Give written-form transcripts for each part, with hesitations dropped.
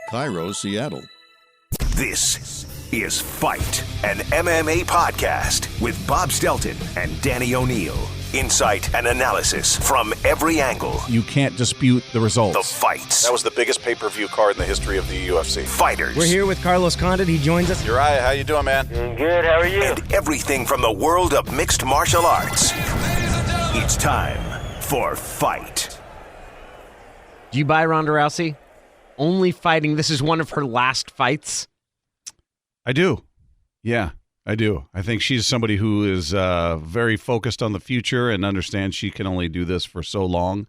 Cairo, Seattle. This is Fight, an MMA podcast with Bob Stelton and Danny O'Neill. Insight and analysis from every angle. You can't dispute the results. The fights. That was the biggest pay-per-view card in the history of the UFC. Fighters. We're here with Carlos Condit. He joins us. Uriah, how you doing, man? Doing good. How are you? And everything from the world of mixed martial arts. It's time for Fight. Do you buy Ronda Rousey? Only fighting. This is one of her last fights. I do. Yeah, I do. I think she's somebody who is very focused on the future and understands she can only do this for so long,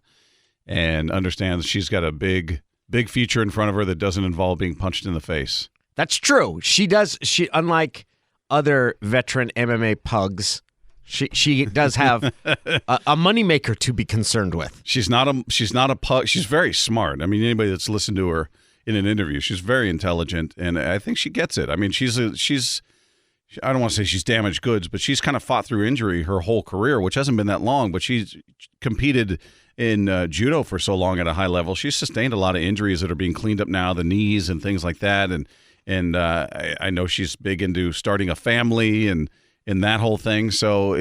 and understands she's got a big future in front of her that doesn't involve being punched in the face. That's true. She does. She, unlike other veteran MMA pugs, she does have a moneymaker to be concerned with. She's not a pug. She's very smart. I mean, anybody that's listened to her in an interview, she's very intelligent, and I think she gets it. I mean, she's I don't want to say she's damaged goods, but she's kind of fought through injury her whole career, which hasn't been that long, but she's competed in judo for so long at a high level. She's sustained a lot of injuries that are being cleaned up now, the knees and things like that, and I know she's big into starting a family and that whole thing. So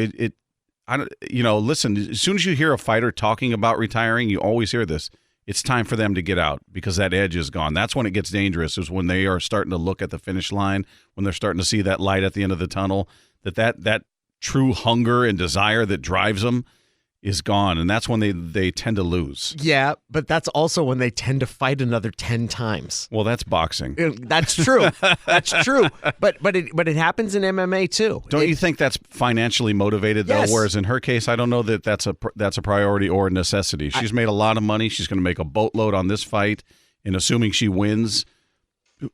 listen, as soon as you hear a fighter talking about retiring, you always hear this. It's time for them to get out because that edge is gone. That's when it gets dangerous, is when they are starting to look at the finish line, when they're starting to see that light at the end of the tunnel, that true hunger and desire that drives them is gone, and that's when they tend to lose. Yeah, but that's also when they tend to fight another 10 times. Well, that's boxing. That's true. That's true. But it happens in MMA too. Don't you think that's financially motivated though? Yes. Whereas in her case, I don't know that that's a priority or a necessity. She's made a lot of money. She's going to make a boatload on this fight, and assuming she wins,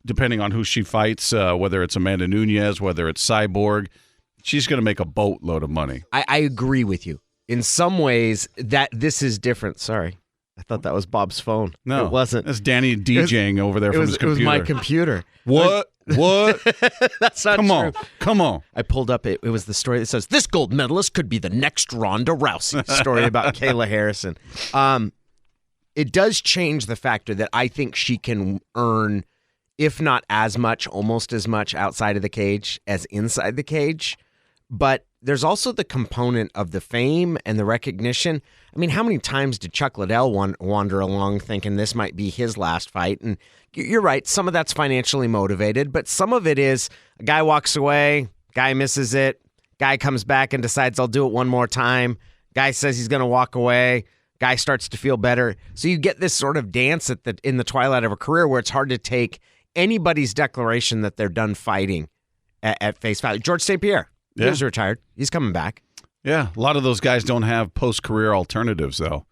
depending on who she fights, whether it's Amanda Nunes, whether it's Cyborg, she's going to make a boatload of money. I agree with you. In some ways, that this is different. Sorry. I thought that was Bob's phone. No. It wasn't. That's Danny DJing over there from his computer. It was my computer. What? That's not true. Come on. I pulled up, it was the story that says, this gold medalist could be the next Ronda Rousey. Story about Kayla Harrison. It does change the factor that I think she can earn, if not as much, almost as much outside of the cage as inside the cage. But there's also the component of the fame and the recognition. I mean, how many times did Chuck Liddell wander along thinking this might be his last fight? And you're right, some of that's financially motivated, but some of it is a guy walks away, guy misses it, guy comes back and decides I'll do it one more time, guy says he's going to walk away, guy starts to feel better. So you get this sort of dance in the twilight of a career where it's hard to take anybody's declaration that they're done fighting at face value. George St. Pierre. Yeah. He's retired. He's coming back. Yeah, a lot of those guys don't have post-career alternatives, though.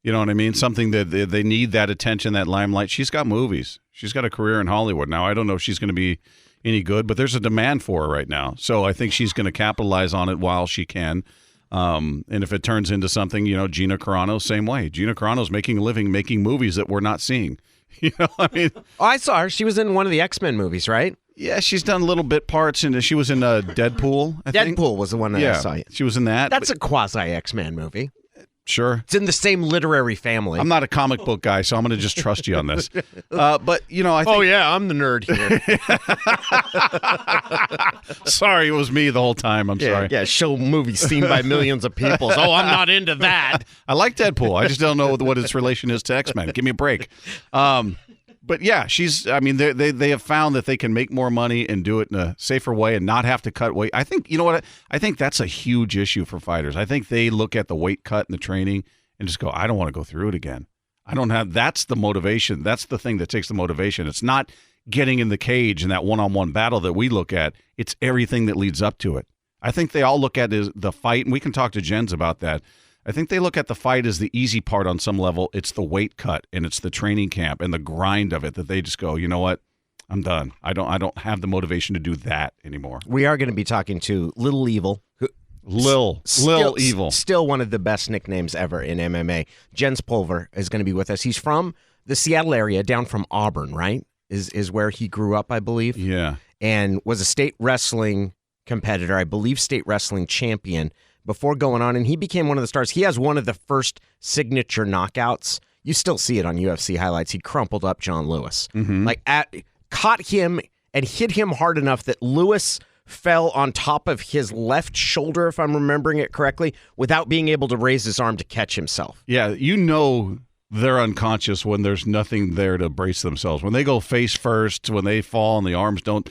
You know what I mean? Something that they need that attention, that limelight. She's got movies. She's got a career in Hollywood. Now, I don't know if she's going to be any good, but there's a demand for her right now. So I think she's going to capitalize on it while she can. And if it turns into something, Gina Carano, same way. Gina Carano's making a living making movies that we're not seeing. I mean? Oh, I saw her. She was in one of the X-Men movies, right? Yeah, she's done little bit parts, and she was in Deadpool, I think. Deadpool was the one that I saw. She was in that. That's a quasi-X-Men movie. Sure. It's in the same literary family. I'm not a comic book guy, so I'm going to just trust you on this. But, I think... Oh, yeah, I'm the nerd here. Sorry, it was me the whole time. I'm sorry. Yeah, show movies seen by millions of people. Oh, I'm not into that. I like Deadpool. I just don't know what its relation is to X-Men. Give me a break. But yeah, they have found that they can make more money and do it in a safer way and not have to cut weight. I think, I think that's a huge issue for fighters. I think they look at the weight cut and the training and just go, I don't want to go through it again. That's the motivation. That's the thing that takes the motivation. It's not getting in the cage in that one-on-one battle that we look at. It's everything that leads up to it. I think they all look at the fight, and we can talk to Jens about that. I think they look at the fight as the easy part on some level. It's the weight cut and it's the training camp and the grind of it that they just go, you know what? I'm done. I don't have the motivation to do that anymore. We are going to be talking to Lil Evil. Lil Evil. Still one of the best nicknames ever in MMA. Jens Pulver is going to be with us. He's from the Seattle area, down from Auburn, right? Is where he grew up, I believe. Yeah. And was a state wrestling competitor, I believe state wrestling champion before going on, and he became one of the stars. He has one of the first signature knockouts You still see it on UFC highlights. He crumpled up John Lewis. Caught him and hit him hard enough that Lewis fell on top of his left shoulder, if I'm remembering it correctly, without being able to raise his arm to catch himself. Yeah, they're unconscious when there's nothing there to brace themselves. When they go face first, when they fall and the arms don't,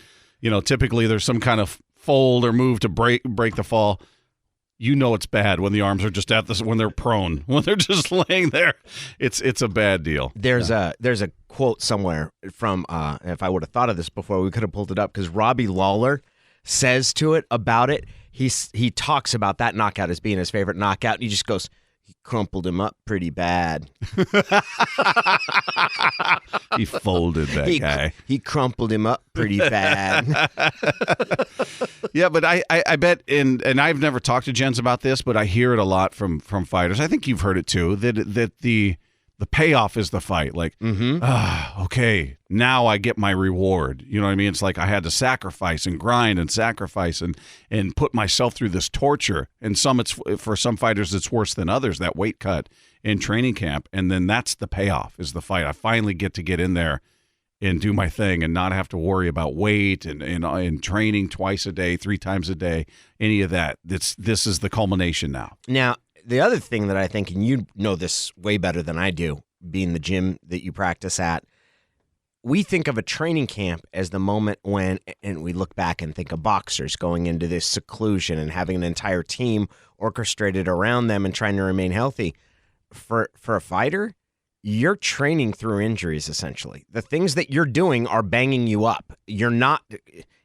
typically there's some kind of fold or move to break the fall. It's bad when the arms are just when they're prone, when they're just laying there. It's a bad deal. There's a quote somewhere from, if I would have thought of this before, we could have pulled it up, because Robbie Lawler says to it about it. He talks about that knockout as being his favorite knockout, and he just goes, he crumpled him up pretty bad. He folded that guy. He crumpled him up pretty bad. Yeah, but I bet, and I've never talked to Jens about this, but I hear it a lot from fighters. I think you've heard it too, that the payoff is the fight. Like, okay, now I get my reward. You know what I mean? It's like I had to sacrifice and grind and sacrifice and put myself through this torture. And for some fighters, it's worse than others, that weight cut in training camp. And then that's the payoff, is the fight. I finally get to get in there and do my thing and not have to worry about weight and training twice a day, 3 times a day, any of that. This is the culmination now. Now, the other thing that I think, and you know this way better than I do, being the gym that you practice at, we think of a training camp as the moment when, and we look back and think of boxers going into this seclusion and having an entire team orchestrated around them and trying to remain healthy. For a fighter, you're training through injuries, essentially. The things that you're doing are banging you up. You're not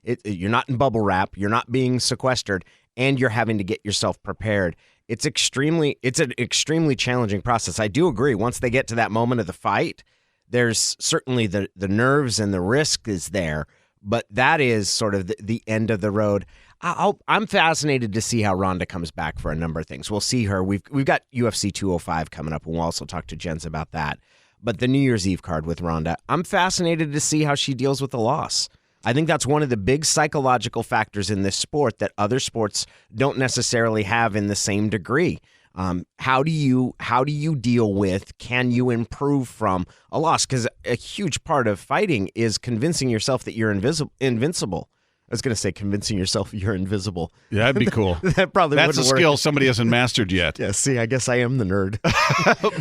in bubble wrap. You're not being sequestered, and you're having to get yourself prepared. It's an extremely challenging process. I do agree. Once they get to that moment of the fight, there's certainly the nerves and the risk is there, but that is sort of the end of the road. I'm fascinated to see how Ronda comes back for a number of things. We'll see her. We've got UFC 205 coming up, and we'll also talk to Jens about that. But the New Year's Eve card with Ronda, I'm fascinated to see how she deals with the loss. I think that's one of the big psychological factors in this sport that other sports don't necessarily have in the same degree. How do you deal with, can you improve from a loss? Because a huge part of fighting is convincing yourself that you're invincible. I was going to say convincing yourself you're invisible. Yeah, that'd be cool. That's a skill somebody hasn't mastered yet. Yeah, see, I guess I am the nerd.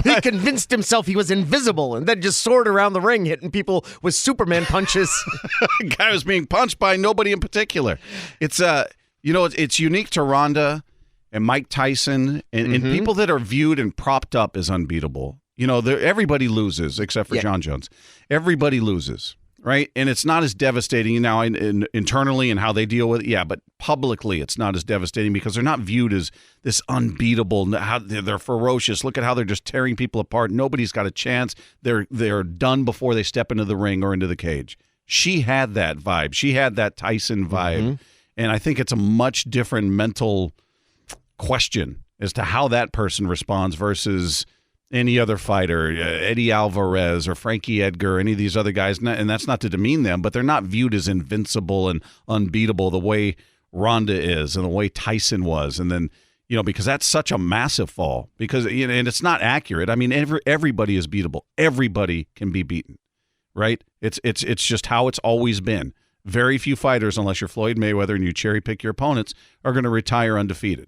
He convinced himself he was invisible and then just soared around the ring hitting people with Superman punches. Guy was being punched by nobody in particular. It's it's unique to Ronda and Mike Tyson and people that are viewed and propped up as unbeatable. Everybody loses except for John Jones. Everybody loses. Right? And it's not as devastating now internally and how they deal with it. Yeah, but publicly it's not as devastating because they're not viewed as this unbeatable. How they're ferocious. Look at how they're just tearing people apart. Nobody's got a chance. They're done before they step into the ring or into the cage. She had that vibe. She had that Tyson vibe. And I think it's a much different mental question as to how that person responds versus any other fighter, Eddie Alvarez or Frankie Edgar, any of these other guys, and that's not to demean them, but they're not viewed as invincible and unbeatable the way Ronda is and the way Tyson was. And then, because that's such a massive fall because, and it's not accurate. I mean, everybody is beatable. Everybody can be beaten, right? It's just how it's always been. Very few fighters, unless you're Floyd Mayweather and you cherry pick your opponents, are going to retire undefeated.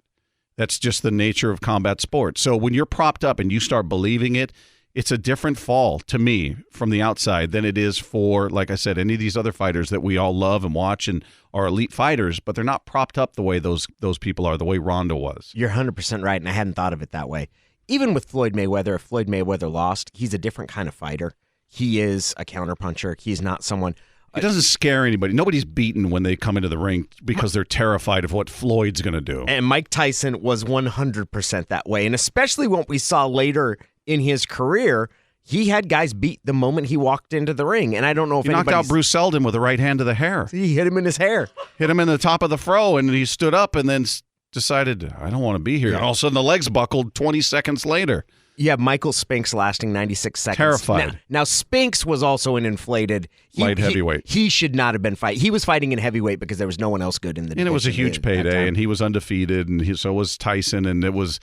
That's just the nature of combat sports. So when you're propped up and you start believing it, it's a different fall to me from the outside than it is for, like I said, any of these other fighters that we all love and watch and are elite fighters, but they're not propped up the way those people are, the way Ronda was. You're 100% right, and I hadn't thought of it that way. Even with Floyd Mayweather, if Floyd Mayweather lost, he's a different kind of fighter. He is a counterpuncher. He's not someone... It doesn't scare anybody. Nobody's beaten when they come into the ring because they're terrified of what Floyd's going to do. And Mike Tyson was 100% that way. And especially what we saw later in his career, he had guys beat the moment he walked into the ring. And I don't know if he knocked out Bruce Seldon with the right hand to the hair. He hit him in his hair. Hit him in the top of the fro, and he stood up and then decided, I don't want to be here. Yeah. And all of a sudden the legs buckled 20 seconds later. You have Michael Spinks lasting 96 seconds. Terrified. Now Spinks was also an inflated... light heavyweight. He should not have been fighting. He was fighting in heavyweight because there was no one else good in the division. And it was a huge payday, and he was undefeated, and so was Tyson, and it was...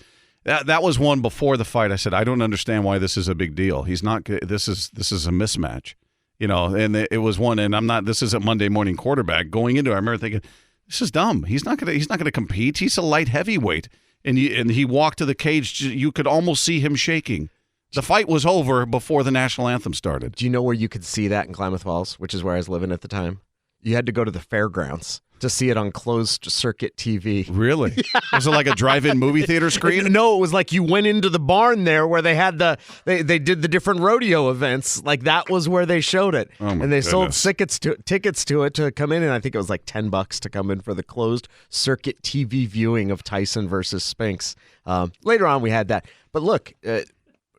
That was one before the fight. I said, I don't understand why this is a big deal. He's not. This is a mismatch, And it was one. And I'm not. This isn't Monday morning quarterback going into it. I remember thinking, this is dumb. He's not gonna compete. He's a light heavyweight, and he walked to the cage. You could almost see him shaking. The fight was over before the national anthem started. Do you know where you could see that in Klamath Falls, which is where I was living at the time? You had to go to the fairgrounds to see it on closed circuit TV. Really? Yeah. Was it like a drive-in movie theater screen? No, it was like you went into the barn there where they had they did the different rodeo events. Like that was where they showed it. Oh my and they goodness. sold tickets to it to come in, and I think it was like $10 to come in for the closed circuit TV viewing of Tyson versus Spinks. Later on we had that. But look,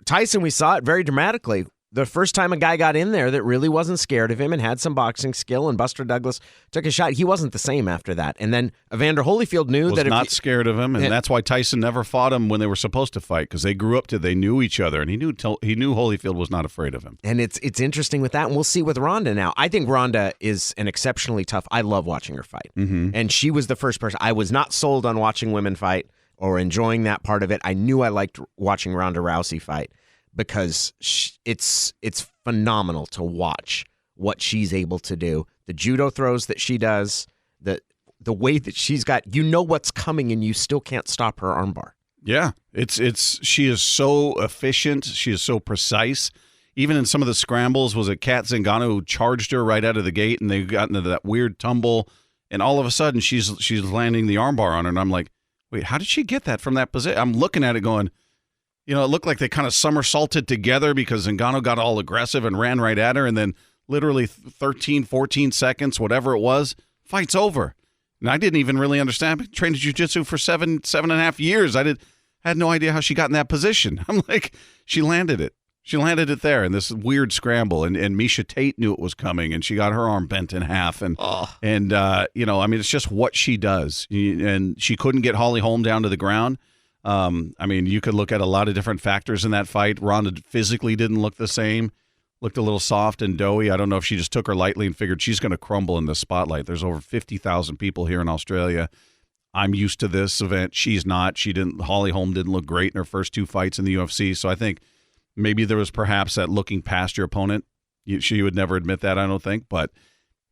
Tyson, we saw it very dramatically. The first time a guy got in there that really wasn't scared of him and had some boxing skill, and Buster Douglas took a shot, he wasn't the same after that. And then Evander Holyfield knew was that not scared of him, and that's why Tyson never fought him when they were supposed to fight, because they grew up they knew each other, and he knew Holyfield was not afraid of him. And it's interesting with that, and we'll see with Ronda now. I think Ronda is an exceptionally tough. I love watching her fight, and she was the first person. I was not sold on watching women fight or enjoying that part of it. I knew I liked watching Ronda Rousey fight, because it's phenomenal to watch what she's able to do. The judo throws that she does, the way that she's got, what's coming, and you still can't stop her armbar. Yeah, she is so efficient. She is so precise. Even in some of the scrambles, was it Kat Zingano who charged her right out of the gate, and they got into that weird tumble, and all of a sudden she's landing the armbar on her, and I'm like, wait, how did she get that from that position? I'm looking at it going, it looked like they kind of somersaulted together because Ngannou got all aggressive and ran right at her, and then literally 13, 14 seconds, whatever it was, fight's over. And I didn't even really understand. I trained jiu-jitsu for 7.5 years. I had no idea how she got in that position. I'm like, she landed it. She landed it there in this weird scramble, and Miesha Tate knew it was coming, and she got her arm bent in half. And it's just what she does. And she couldn't get Holly Holm down to the ground. You could look at a lot of different factors in that fight. Ronda physically didn't look the same, looked a little soft and doughy. I don't know if she just took her lightly and figured she's going to crumble in the spotlight. There's over 50,000 people here in Australia. I'm used to this event. She's not. Holly Holm didn't look great in her first 2 fights in the UFC. So I think maybe there was perhaps that looking past your opponent. She would never admit that, I don't think. But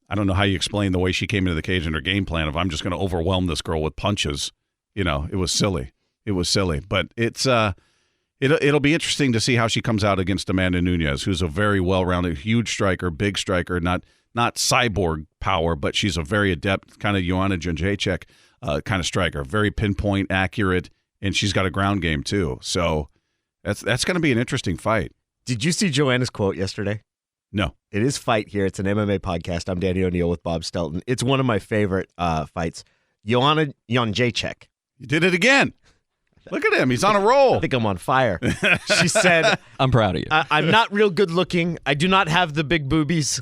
I don't know how you explain the way she came into the cage and her game plan of, I'm just going to overwhelm this girl with punches. It was silly. It was silly, but it'll be interesting to see how she comes out against Amanda Nunes, who's a very well-rounded, huge striker, big striker, not cyborg power, but she's a very adept kind of Joanna Jedrzejcyzk kind of striker, very pinpoint, accurate, and she's got a ground game too. So that's going to be an interesting fight. Did you see Joanna's quote yesterday? No. It is Fight Here. It's an MMA podcast. I'm Danny O'Neill with Bob Stelton. It's one of my favorite fights. Joanna Jedrzejcyzk. You did it again. Look at him. He's on a roll. I think I'm on fire. She said, I'm proud of you. I'm not real good looking. I do not have the big boobies.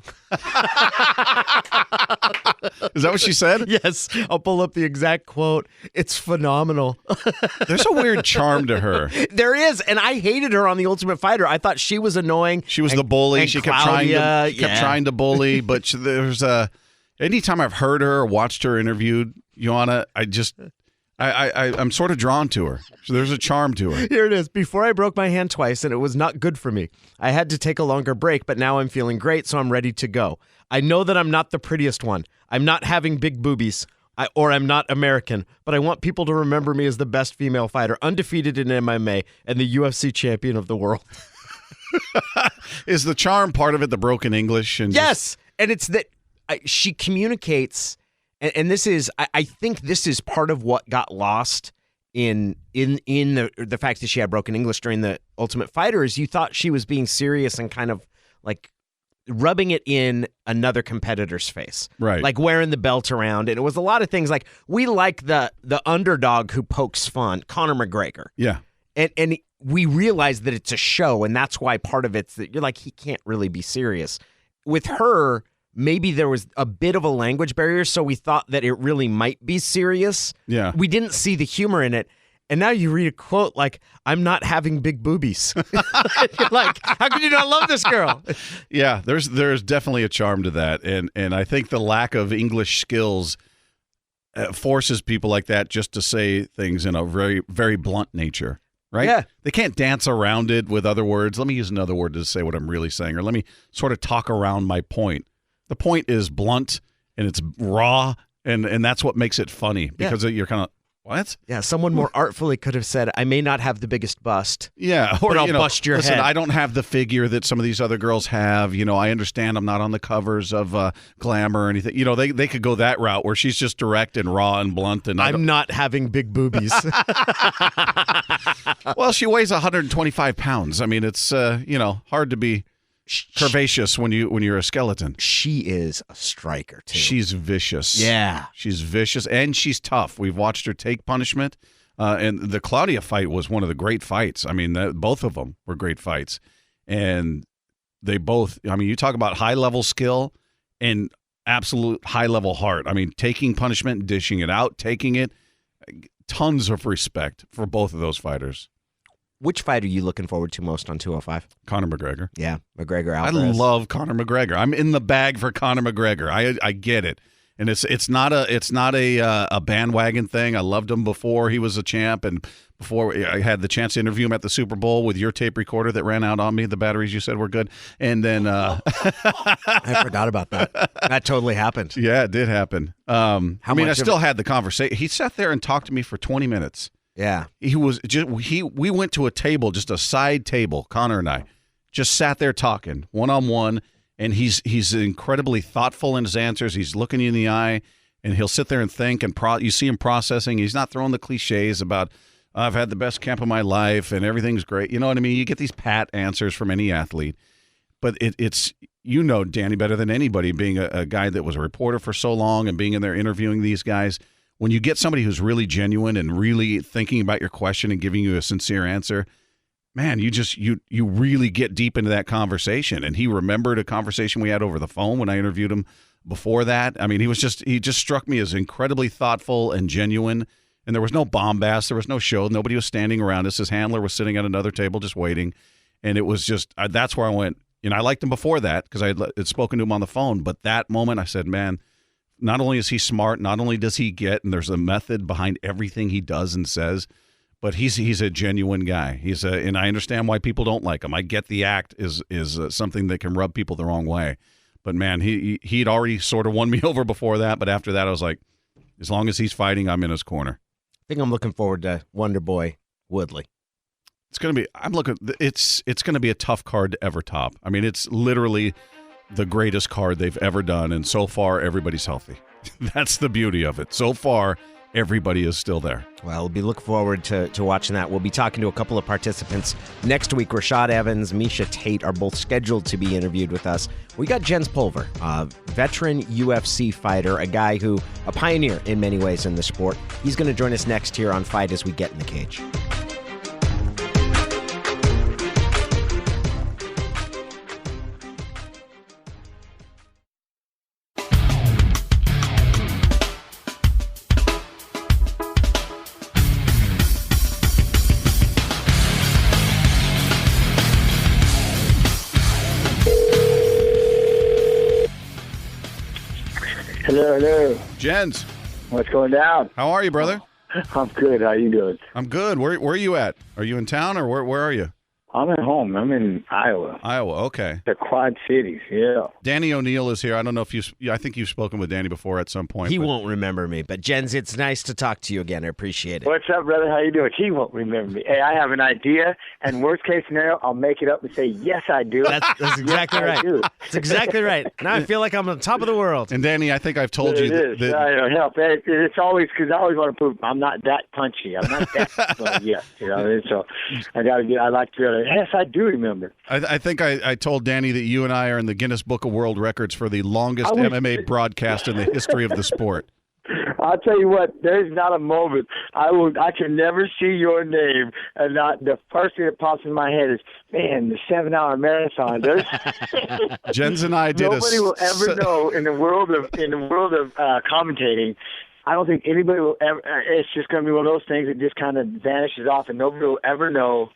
Is that what she said? Yes. I'll pull up the exact quote. It's phenomenal. There's a weird charm to her. There is. And I hated her on The Ultimate Fighter. I thought she was annoying. She was the bully. She kept trying to bully. But anytime I've heard her or watched her interviewed, Joanna, I'm sort of drawn to her. So there's a charm to her. Here it is. Before I broke my hand twice, and it was not good for me. I had to take a longer break, but now I'm feeling great, so I'm ready to go. I know that I'm not the prettiest one. I'm not having big boobies, or I'm not American, but I want people to remember me as the best female fighter, undefeated in MMA, and the UFC champion of the world. Is the charm part of it the broken English? Yes, and it's that she communicates. And this is, I think this is part of what got lost in the fact that she had broken English during the Ultimate Fighter is you thought she was being serious and kind of like rubbing it in another competitor's face. Right. Like wearing the belt around. And it was a lot of things like we like the underdog who pokes fun, Conor McGregor. Yeah. And we realize that it's a show, and that's why part of it's that you're like, he can't really be serious. With her, maybe there was a bit of a language barrier, so we thought that it really might be serious. Yeah. We didn't see the humor in it. And now you read a quote like, I'm not having big boobies. You're like, how could you not love this girl? Yeah, there's definitely a charm to that. And I think the lack of English skills forces people like that just to say things in a very, very blunt nature. right? Yeah. They can't dance around it with other words. Let me use another word to say what I'm really saying, or let me sort of talk around my point. The point is blunt and it's raw, and that's what makes it funny because you're kind of, what? Yeah, someone more artfully could have said, I may not have the biggest bust. Yeah, or but I'll bust your listen, head. I don't have the figure that some of these other girls have. I understand I'm not on the covers of Glamour or anything. They could go that route where she's just direct and raw and blunt. And I'm not having big boobies. Well, she weighs 125 pounds. I mean, it's hard to be curvaceous when you're a skeleton. She is a striker too. She's vicious. Yeah. She's vicious and she's tough. We've watched her take punishment. And the Claudia fight was one of the great fights. I mean, both of them were great fights. And they both, you talk about high-level skill and absolute high-level heart. I mean, taking punishment, dishing it out, taking it. Tons of respect for both of those fighters. Which fight are you looking forward to most on 205? Conor McGregor. Yeah, McGregor I Alvarez. love Conor McGregor. I'm in the bag for Conor McGregor. I get it, and it's not a bandwagon thing. I loved him before he was a champ, and before I had the chance to interview him at the Super Bowl with your tape recorder that ran out on me. The batteries you said were good, and then I forgot about that. That totally happened. Yeah, it did happen. I still had the conversation. He sat there and talked to me for 20 minutes. Yeah. We went to a table, just a side table, Connor and I, just sat there talking one-on-one, and he's incredibly thoughtful in his answers. He's looking you in the eye, and he'll sit there and think, and you see him processing. He's not throwing the cliches about, I've had the best camp of my life, and everything's great. You know what I mean? You get these pat answers from any athlete, but it's Danny, better than anybody, being a guy that was a reporter for so long and being in there interviewing these guys. When you get somebody who's really genuine and really thinking about your question and giving you a sincere answer, man, you really get deep into that conversation. And he remembered a conversation we had over the phone when I interviewed him before that. I mean, he just struck me as incredibly thoughtful and genuine. And there was no bombast. There was no show. Nobody was standing around us. His handler was sitting at another table just waiting. And it was just, that's where I went. I liked him before that because I had spoken to him on the phone. But that moment I said, man, not only is he smart, not only does he get, and there's a method behind everything he does and says, but he's a genuine guy. And I understand why people don't like him. I get the act is something that can rub people the wrong way. But man, he'd already sort of won me over before that. But after that, I was like, as long as he's fighting, I'm in his corner. I think I'm looking forward to Wonder Boy Woodley. It's going to be. It's going to be a tough card to ever top. I mean, it's literally the greatest card they've ever done, and so far everybody's healthy. That's the beauty of it. So far, everybody is still there. Well, we'll be looking forward to watching that. We'll be talking to a couple of participants next week. Rashad Evans, Misha Tate are both scheduled to be interviewed with us. We got Jens Pulver, a veteran UFC fighter, a guy who, a pioneer in many ways in the sport. He's going to join us next here on Fight As We Get in the Cage. Hello. Jens, What's going down? how are you, brother? I'm good. How you doing? I'm good. Where are you at? Are you in town or where are you? I'm at home. I'm in Iowa. Iowa, okay. The Quad Cities, yeah. Danny O'Neill is here. I don't know if I think you've spoken with Danny before at some point. He but- won't remember me, but Jens, it's nice to talk to you again. I appreciate it. What's up, brother? How you doing? He won't remember me. Hey, I have an idea, and worst case scenario, I'll make it up and say, yes, I do. That's exactly Yes, I right. do. That's exactly right. Now I feel like I'm on top of the world. And Danny, I think I've told It you is. that I don't help. It's always because I always want to prove I'm not that punchy. I'm not that. But yes, and so I got to get. I like to be able to. Yes, I do remember. I think I told Danny that you and I are in the Guinness Book of World Records for the longest MMA broadcast in the history of the sport. I'll tell you what, there's not a moment I can never see your name and not the first thing that pops in my head is, man, the 7-hour marathon. Jens and I did Nobody will ever know in the world of commentating. I don't think anybody will ever. It's just going to be one of those things that just kind of vanishes off, and nobody will ever know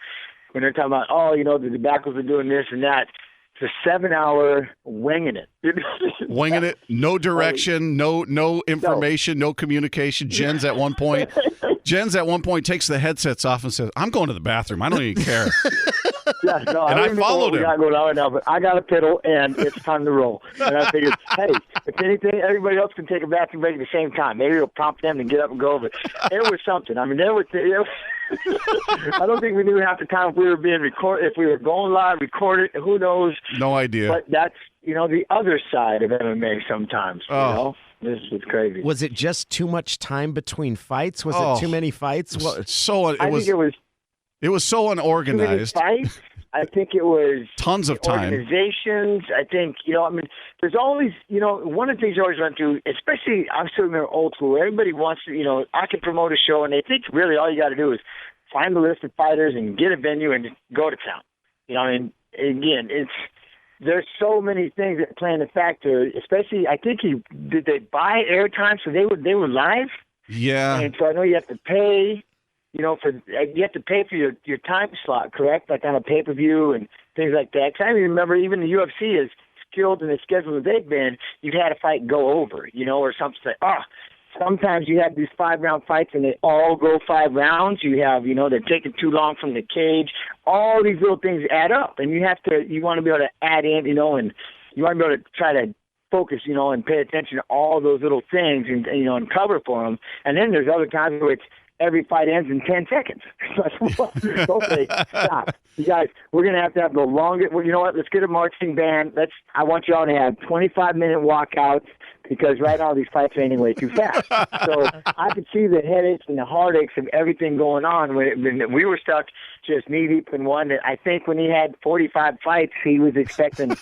when they're talking about, the debacles are doing this and that. It's a 7-hour winging it. Winging it, no direction, no information, no communication. Jens at one point Jen's at one point takes the headsets off and says, "I'm going to the bathroom. I don't even care." Yeah, no, And I don't even know followed what we him. got going on right now, but I got a piddle, and it's time to roll. And I figured, hey, if anything, everybody else can take a bathroom break at the same time. Maybe it'll prompt them to get up and go. But it was something. I mean, I don't think we knew half the time if we were being recorded, if we were going live, recorded. Who knows? No idea. But that's the other side of MMA sometimes. You know, this is crazy. Was it just too much time between fights? Was it too many fights? I think it was so too many unorganized. fights. I think it was Tons of time. Organizations. I think, there's always, one of the things you always run through, especially, I'm still remember old school, everybody wants to, I can promote a show, and they think really all you got to do is find the list of fighters and get a venue and go to town. Again, there's so many things that play in the factor, especially, I think did they buy airtime so they were live? Yeah. And so I know you have to pay. You have to pay for your time slot, correct? Like on a pay-per-view and things like that. Because I remember even the UFC, as skilled in the schedule that they've been, you've had a fight go over, or something like, sometimes you have these 5-round fights and they all go 5 rounds. You have, they're taking too long from the cage. All these little things add up, and you want to be able to add in, and you want to be able to try to focus, and pay attention to all those little things and and cover for them. And then there's other times where it's every fight ends in 10 seconds. Okay, stop. You guys, we're going to have the longest. Well, you know what? Let's get a marching band. I want y'all to have 25-minute walkouts because right now these fights are ending way too fast. So I could see the headaches and the heartaches of everything going on when we were stuck just knee-deep in one. I think when he had 45 fights, he was expecting,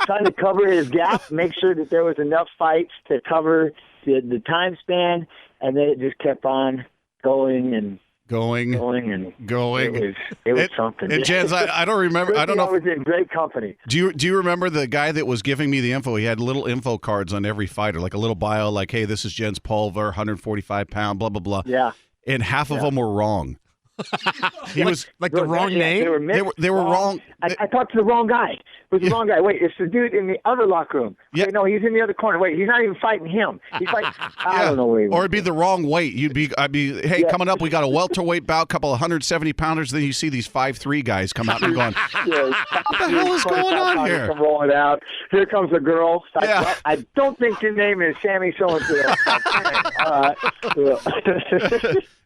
trying to cover his gap, make sure that there was enough fights to cover the time span. And then it just kept on going and going. It was something. And Jens, I don't remember. I don't know. I was in great company. Do you remember the guy that was giving me the info? He had little info cards on every fighter, like a little bio, like, "Hey, this is Jens Pulver, 145 pound, blah blah blah." Yeah. And half of them were wrong. He was like the wrong name. They were wrong. I talked to the wrong guy. It was the wrong guy. Wait, it's the dude in the other locker room. Yeah. Wait, no, he's in the other corner. Wait, he's not even fighting him. He's fighting. I don't know where he was. Or it'd be the wrong weight. I'd be, hey, coming up, we got a welterweight bout, couple of 170 pounders. Then you see these 5'3" guys come out and going, what the hell is going on here? Come rolling out. Here comes a girl. Yeah. I don't think your name is Sammy so-and-so.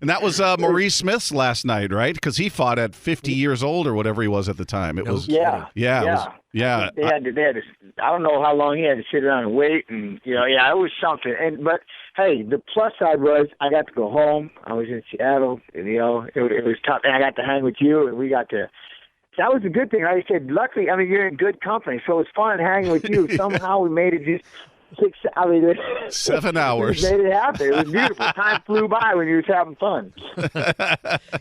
And that was Maurice Smith's last night, right? Because he fought at 50 years old or whatever he was at the time. It was They had to, I don't know how long he had to sit around and wait, and it was something. But hey, the plus side was I got to go home. I was in Seattle, and it was tough, and I got to hang with you, and we got to. That was a good thing. Like I said, luckily, you're in good company, so it was fun hanging with you. Somehow we made it just 7 hours. We made it happen. It was beautiful. Time flew by when you was having fun.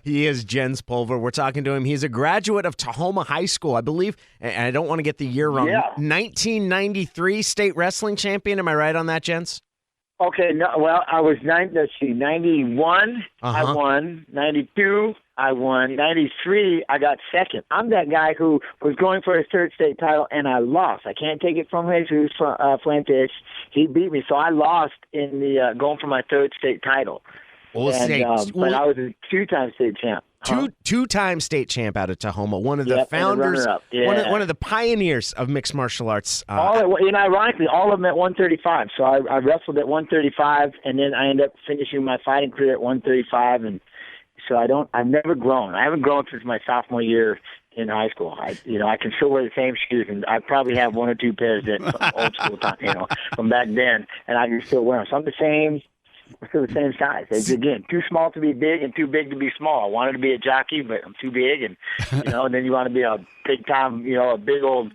He is Jens Pulver. We're talking to him. He's a graduate of Tahoma High School, I believe, and I don't want to get the year wrong. Yeah. 1993 state wrestling champion. Am I right on that, Jens? Okay, no, well, I was 91, I won. 92, I won. 93, I got second. I'm that guy who was going for his third state title, and I lost. I can't take it from Jesus Fuentes. He beat me, so I lost in the going for my third state title. But I was a 2-time state champ. Two-time state champ out of Tahoma, one of the founders, one of the pioneers of mixed martial arts. Ironically, all of them at 135. So I wrestled at 135, and then I ended up finishing my fighting career at 135. And so I've never grown. I haven't grown since my sophomore year in high school. I can still wear the same shoes, and I probably have 1 or 2 pairs that old school time, from back then, and I can still wear them. So I'm the same. We're still the same size. It's, again, too small to be big and too big to be small. I wanted to be a jockey, but I'm too big, and and then you want to be a big time, a big old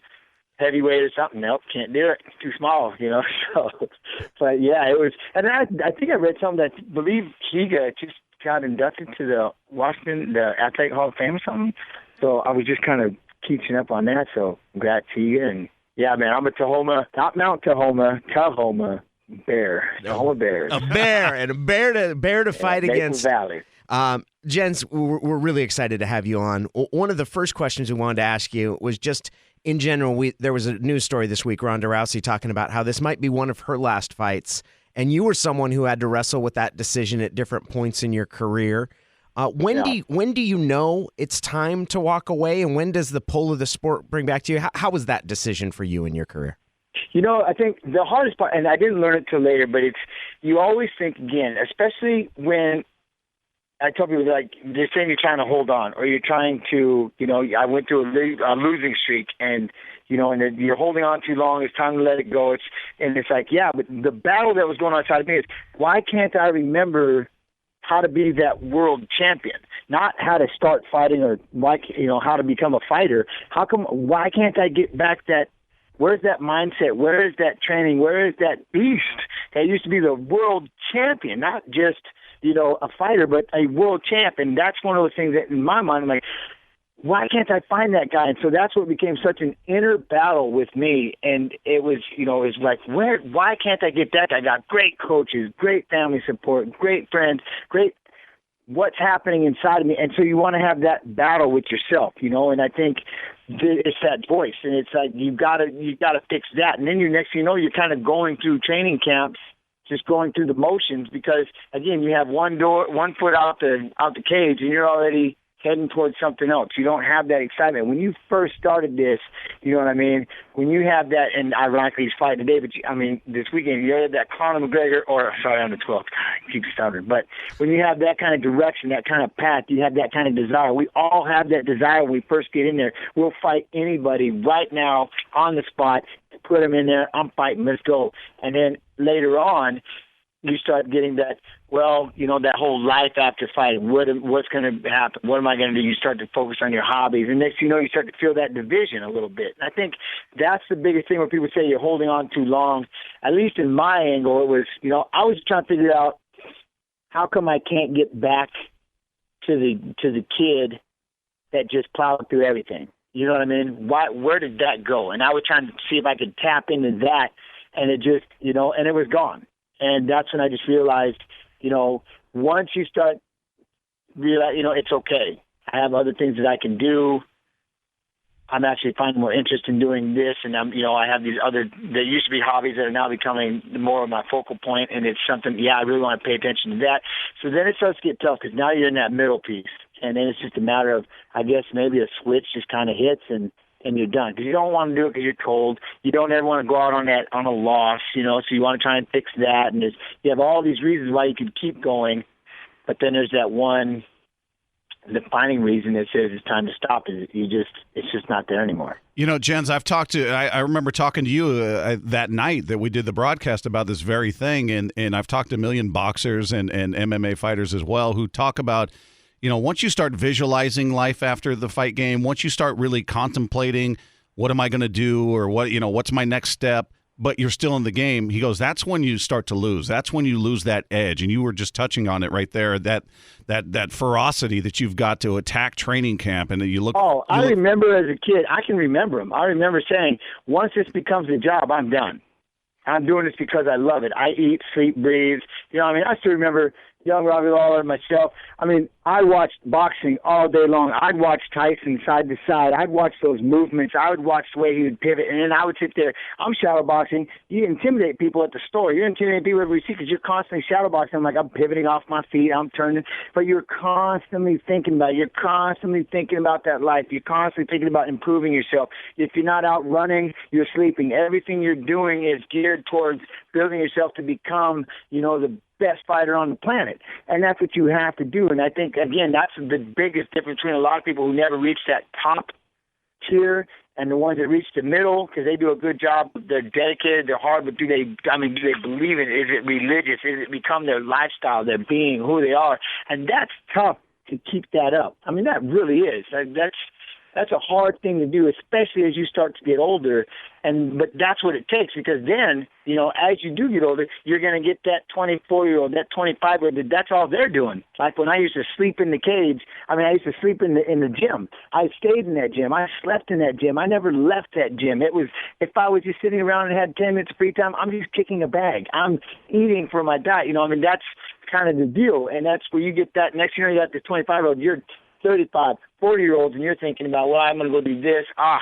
heavyweight or something. Nope, can't do it. Too small, So, but yeah, it was. And I think I read something that I believe Higa just got inducted to the Athletic Hall of Fame or something. So I was just kind of keeping up on that. So congrats, Higa, and yeah, man, I'm a Top Mount Tahoma Bear. Tahoma Bears. A bear, and a bear to fight against. Valley. Jens, we're really excited to have you on. One of the first questions we wanted to ask you was just in general. There was a news story this week, Ronda Rousey talking about how this might be one of her last fights, and you were someone who had to wrestle with that decision at different points in your career. When do you know it's time to walk away, and when does the pull of the sport bring back to you? How was that decision for you in your career? I think the hardest part, and I didn't learn it till later, but it's you always think again, especially when I tell people like they're saying you're trying to hold on, or you're trying to, I went through a losing streak, and and you're holding on too long. It's time to let it go. It's like, yeah, but the battle that was going on inside of me is why can't I remember how to be that world champion, not how to start fighting or how to become a fighter. Why can't I get back that? Where's that mindset? Where is that training? Where is that beast that used to be the world champion? Not just, a fighter, but a world champ. And that's one of those things that in my mind, I'm like, why can't I find that guy? And so that's what became such an inner battle with me. And it was, it was like, why can't I get that guy? I got great coaches, great family support, great friends, great what's happening inside of me. And so you want to have that battle with yourself, and I think it's that voice, and it's like you gotta fix that. And then next thing you know, you're kind of going through training camps, just going through the motions, because again, you have one foot out the cage, and you're already heading towards something else. You don't have that excitement. When you first started this, you know what I mean? When you have that, and ironically he's fighting today, but this weekend, you had that Conor McGregor, on the 12th, I keep stuttering, but when you have that kind of direction, that kind of path, you have that kind of desire. We all have that desire when we first get in there. We'll fight anybody right now on the spot, put them in there, I'm fighting, let's go. And then later on, you start getting that, that whole life after fighting. What's going to happen? What am I going to do? You start to focus on your hobbies. And next thing you know, you start to feel that division a little bit. And I think that's the biggest thing when people say you're holding on too long. At least in my angle, it was, I was trying to figure out how come I can't get back to the kid that just plowed through everything. You know what I mean? Where did that go? And I was trying to see if I could tap into that, and it just, and it was gone. And that's when I just realized, once you start realizing, it's okay. I have other things that I can do. I'm actually finding more interest in doing this, and I have these other that used to be hobbies that are now becoming more of my focal point, and it's something. I really want to pay attention to that. So then it starts to get tough because now you're in that middle piece, and then it's just a matter of, I guess maybe a switch just kind of hits and you're done. Because you don't want to do it because you're cold. You don't ever want to go out on a loss, so you want to try and fix that. And you have all these reasons why you can keep going, but then there's that one defining reason that says it's time to stop. It's just not there anymore. Jens, I remember talking to you that night that we did the broadcast about this very thing, and I've talked to a million boxers and MMA fighters as well who talk about, once you start visualizing life after the fight game, once you start really contemplating what am I going to do or what's my next step, but you're still in the game, he goes, that's when you start to lose. That's when you lose that edge. And you were just touching on it right there, that ferocity that you've got to attack training camp. And you look. Oh, I remember as a kid, I can remember him. I remember saying, once this becomes a job, I'm done. I'm doing this because I love it. I eat, sleep, breathe. I still remember young Robbie Lawler, myself. I watched boxing all day long. I'd watch Tyson side to side. I'd watch those movements. I would watch the way he would pivot, and then I would sit there. I'm shadow boxing. You intimidate people at the store. You intimidate people every see because you're constantly shadow boxing. I'm like, I'm pivoting off my feet. I'm turning. But you're constantly thinking about it. You're constantly thinking about that life. You're constantly thinking about improving yourself. If you're not out running, you're sleeping. Everything you're doing is geared towards building yourself to become, the best fighter on the planet. And that's what you have to do. And I think, again, that's the biggest difference between a lot of people who never reach that top tier and the ones that reach the middle, because they do a good job. They're dedicated, they're hard, but do they believe in it? Is it religious? Is it become their lifestyle, their being, who they are? And that's tough to keep that up. That really is. That's a hard thing to do, especially as you start to get older. But that's what it takes, because then, as you do get older, you're going to get that 24-year-old, that 25-year-old, that's all they're doing. Like when I used to sleep in the cage, I used to sleep in the gym. I stayed in that gym. I slept in that gym. I never left that gym. It was, if I was just sitting around and had 10 minutes of free time, I'm just kicking a bag. I'm eating for my diet. That's kind of the deal. And that's where you get that. Next year, you got this 25-year-old, you're 35, 40-year-olds, and you're thinking about, well, I'm going to go do this. I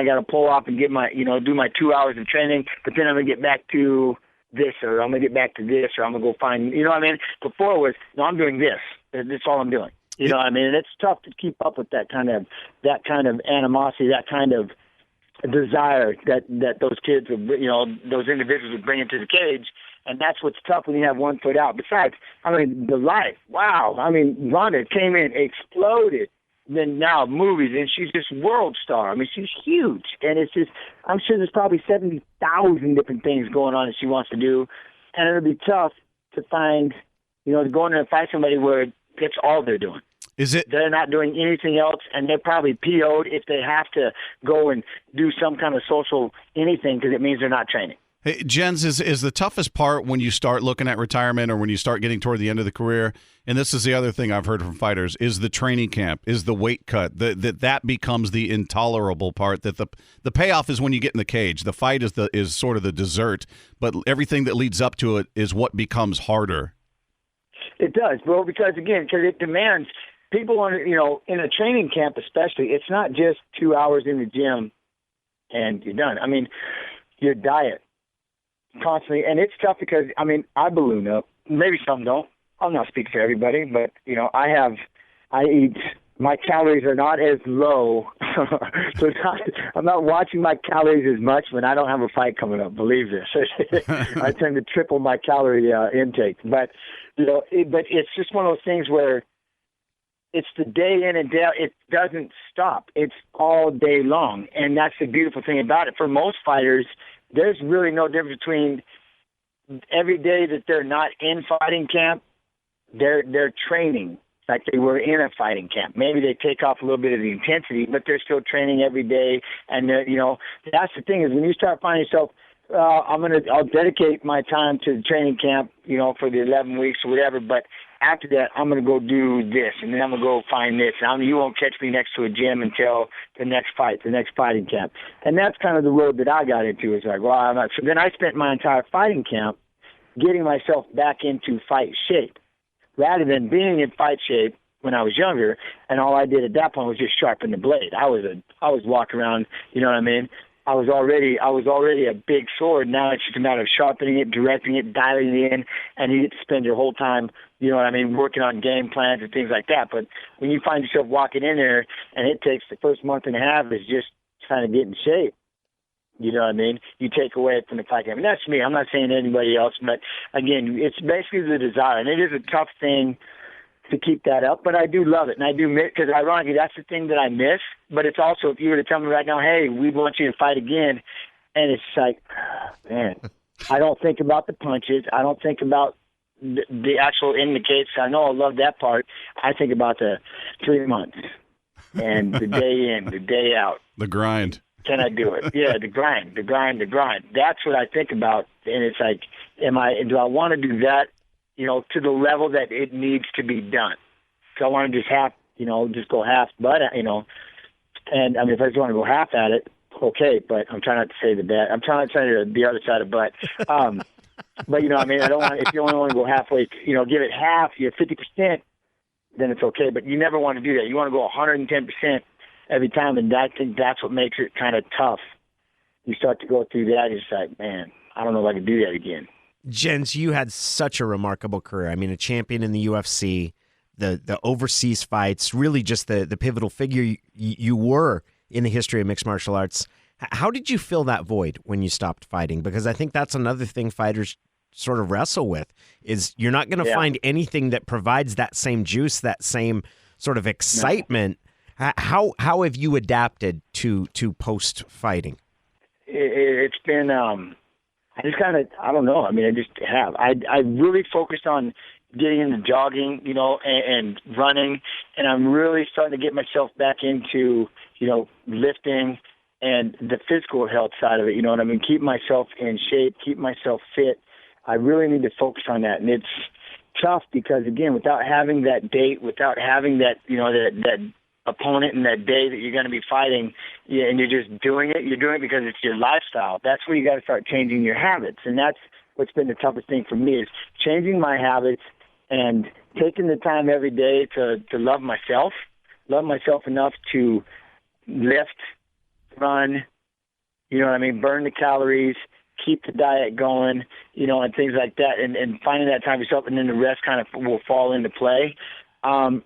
got to pull off and get my, do my 2 hours of training, but then I'm going to get back to this, or I'm going to get back to this, or I'm going to go find, you know what I mean? Before it was, no, I'm doing this. That's all I'm doing. You know what I mean? And it's tough to keep up with that kind of animosity, that kind of desire that those kids would, those individuals would bring into the cage. And that's what's tough when you have one foot out. Besides, I mean, the life, wow. I mean, Ronda came in, exploded. Then now movies, and she's just world star. I mean, she's huge. And it's just, I'm sure there's probably 70,000 different things going on that she wants to do. And it'll be tough to find, to go in there and find somebody where that's all they're doing. Is it? They're not doing anything else, and they're probably PO'd if they have to go and do some kind of social anything, because it means they're not training. Hey, Jens, is the toughest part when you start looking at retirement or when you start getting toward the end of the career, and this is the other thing I've heard from fighters, is the training camp, is the weight cut, that becomes the intolerable part, that the payoff is when you get in the cage. The fight is sort of the dessert, but everything that leads up to it is what becomes harder. It does, bro, because it demands people in a training camp especially, it's not just 2 hours in the gym and you're done. I mean, your diet constantly, and it's tough because, I mean, I balloon up. Maybe some don't. I'll not speak for everybody, but, I eat, my calories are not as low. So I'm not watching my calories as much when I don't have a fight coming up, believe this. I tend to triple my calorie intake. But, but it's just one of those things where it's the day in and day out. It doesn't stop. It's all day long. And that's the beautiful thing about it. For most fighters, there's really no difference between every day that they're not in fighting camp, they're training like they were in a fighting camp. Maybe they take off a little bit of the intensity, but they're still training every day. And, that's the thing is when you start finding yourself, I'll dedicate my time to the training camp, for the 11 weeks or whatever, but after that, I'm going to go do this, and then I'm going to go find this. And you won't catch me next to a gym until the next fight, the next fighting camp. And that's kind of the road that I got into. Is like, well, I'm not. So then I spent my entire fighting camp getting myself back into fight shape, rather than being in fight shape when I was younger. And all I did at that point was just sharpen the blade. I was walking around, you know what I mean? I was already a big sword. Now it's just a matter of sharpening it, directing it, dialing it in, and you get to spend your whole time, you know what I mean, working on game plans and things like that. But when you find yourself walking in there and it takes the first month and a half is just trying to get in shape, you know what I mean? You take away from the fight game. And that's me. I'm not saying anybody else, but again, it's basically the desire. And it is a tough thing to keep that up, but I do love it, and I do miss, because ironically, that's the thing that I miss, but it's also, if you were to tell me right now, hey, we want you to fight again, and it's like, man, I don't think about the punches, I don't think about the actual in the cage. I know I love that part. I think about the 3 months, and the day in, the day out. The grind. Can I do it? Yeah, the grind. That's what I think about, and it's like, do I want to do that, to the level that it needs to be done? So I want to just go half, but, and I mean, if I just want to go half at it, okay, but I'm trying not to say the bad. I'm trying to say the other side of but. But, I mean, I don't want, if you only want to go halfway, give it half, you're 50%, then it's okay. But you never want to do that. You want to go 110% every time, and I think that's what makes it kind of tough. You start to go through that, it's like, man, I don't know if I can do that again. Jens, you had such a remarkable career. I mean, a champion in the UFC, the overseas fights, really just the pivotal figure you were in the history of mixed martial arts. How did you fill that void when you stopped fighting? Because I think that's another thing fighters sort of wrestle with, is you're not going to find anything that provides that same juice, that same sort of excitement. No. How have you adapted to post-fighting? It's been... I just kind of, I don't know. I mean, I just have. I really focused on getting into jogging, and running, and I'm really starting to get myself back into, lifting and the physical health side of it, you know what I mean? Keep myself in shape, keep myself fit. I really need to focus on that, and it's tough because, again, without having that date, without having that, that opponent in that day that you're going to be fighting, and you're just doing it, you're doing it because it's your lifestyle. That's where you got to start changing your habits, and that's what's been the toughest thing for me, is changing my habits and taking the time every day to love myself enough to lift, run, burn the calories, keep the diet going, and things like that, and finding that time for yourself, and then the rest kind of will fall into play. I'm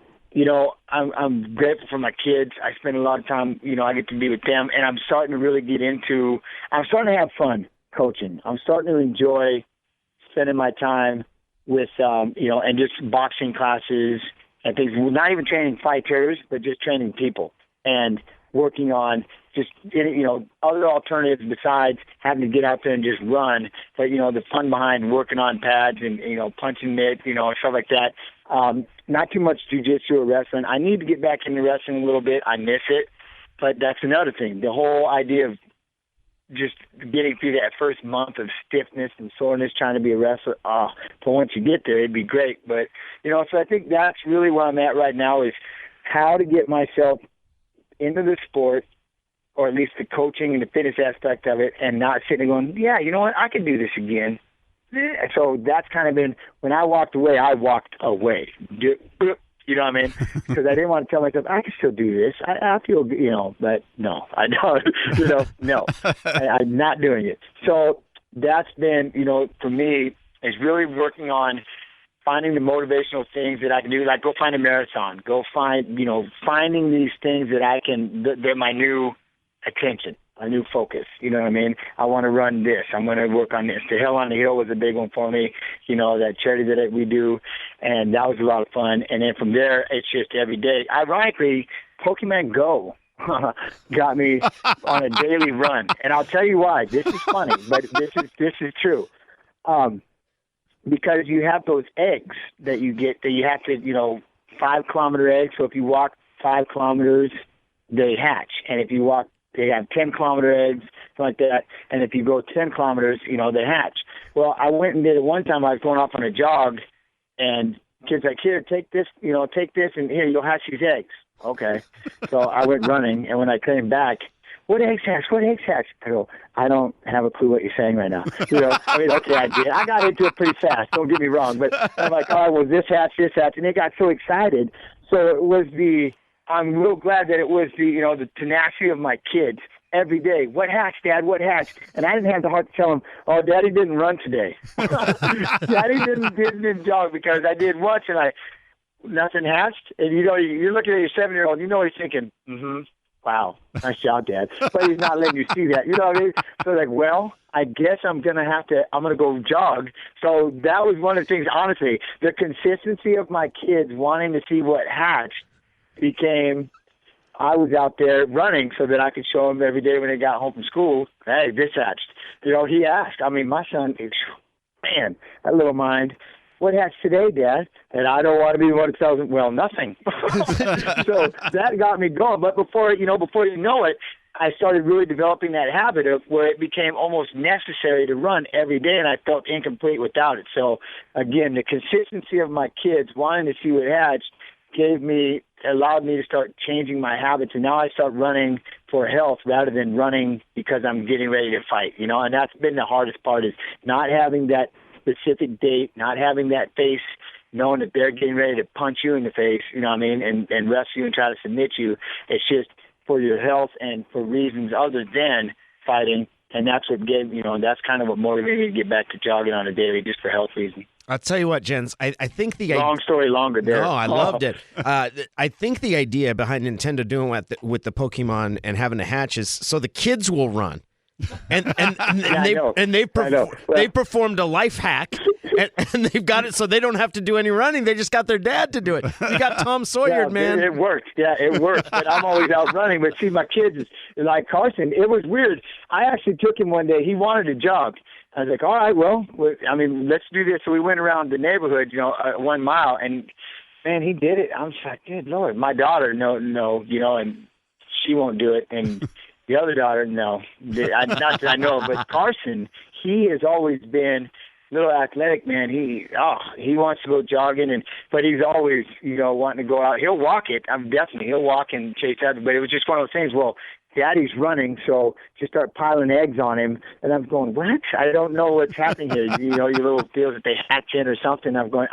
grateful for my kids. I spend a lot of time, I get to be with them, and I'm starting to really I'm starting to have fun coaching. I'm starting to enjoy spending my time with, and just boxing classes and things. We're not even training fighters, but just training people and working on just, other alternatives besides having to get out there and just run. But, the fun behind working on pads and, punching mitt, stuff like that. Not too much jiu-jitsu or wrestling. I need to get back into wrestling a little bit. I miss it. But that's another thing. The whole idea of just getting through that first month of stiffness and soreness trying to be a wrestler, but once you get there, it'd be great. But, so I think that's really where I'm at right now, is how to get myself into the sport, or at least the coaching and the fitness aspect of it, and not sitting going, yeah, you know what, I can do this again. So that's kind of been, when I walked away, you know what I mean? Because I didn't want to tell myself, I can still do this. I feel, but no, I don't, no, I'm not doing it. So that's been, for me, is really working on finding the motivational things that I can do, like go find a marathon, go find, finding these things that I can, they're my new attention, my new focus. You know what I mean? I want to run this. I'm going to work on this. The Hill on the Hill was a big one for me, that charity that we do, and that was a lot of fun. And then from there, it's just every day. Ironically, Pokemon Go got me on a daily run. And I'll tell you why. This is funny, but this is true. Because you have those eggs that you get that you have to, 5-kilometer eggs. So if you walk 5 kilometers, they hatch. And if you walk, they have 10-kilometer eggs, something like that. And if you go 10 kilometers, they hatch. Well, I went and did it one time. I was going off on a jog, and kids like, here, take this, and here, you'll hatch these eggs. Okay. So I went running, and when I came back, what eggs hatch? I go, I don't have a clue what you're saying right now. Okay, I did. I got into it pretty fast, don't get me wrong. But I'm like, all right, well, this hatch. And they got so excited. So it was I'm real glad that it was the tenacity of my kids every day. What hatched, Dad? What hatched? And I didn't have the heart to tell them, oh, Daddy didn't run today. Daddy didn't jog, because I did once and nothing hatched. And, you're looking at your 7-year-old, he's thinking, wow, nice job, Dad. But he's not letting you see that. You know what I mean? So like, well, I guess I'm going to go jog. So that was one of the things, honestly, the consistency of my kids wanting to see what hatched became, I was out there running so that I could show them every day when they got home from school, hey, this hatched. He asked. I mean, my son, man, that little mind, what hatched today, Dad? And I don't want to be the one that tells him, well, nothing. So that got me going. But before you know it, I started really developing that habit of where it became almost necessary to run every day, and I felt incomplete without it. So, again, the consistency of my kids wanting to see what hatched allowed me to start changing my habits, and now I start running for health rather than running because I'm getting ready to fight, and that's been the hardest part, is not having that specific date, not having that face, knowing that they're getting ready to punch you in the face, and wrestle you and try to submit you. It's just for your health and for reasons other than fighting, and that's what that's kind of what motivated me to get back to jogging on a daily, just for health reasons. I'll tell you what, Jens, I think the long story longer there. No, I loved it. I think the idea behind Nintendo doing with the Pokemon and having a hatch is so the kids will run. And they performed a life hack, and they've got it so they don't have to do any running. They just got their dad to do it. You got Tom Sawyer, man. It worked. Yeah, it worked. But I'm always out running. But see, my kids, like Carson, it was weird. I actually took him one day. He wanted to jog. I was like, all right, well, let's do this. So we went around the neighborhood, 1 mile, and man, he did it. I'm just like, good Lord. My daughter, no, and she won't do it. And the other daughter, no. Not that I know, but Carson, he has always been a little athletic, man. He wants to go jogging, but he's always, wanting to go out. He'll walk it. He'll walk and chase after. But it was just one of those things. Well, Daddy's running, so just start piling eggs on him. And I'm going, what? I don't know what's happening here. Your little feels that they hatch in or something. I'm going,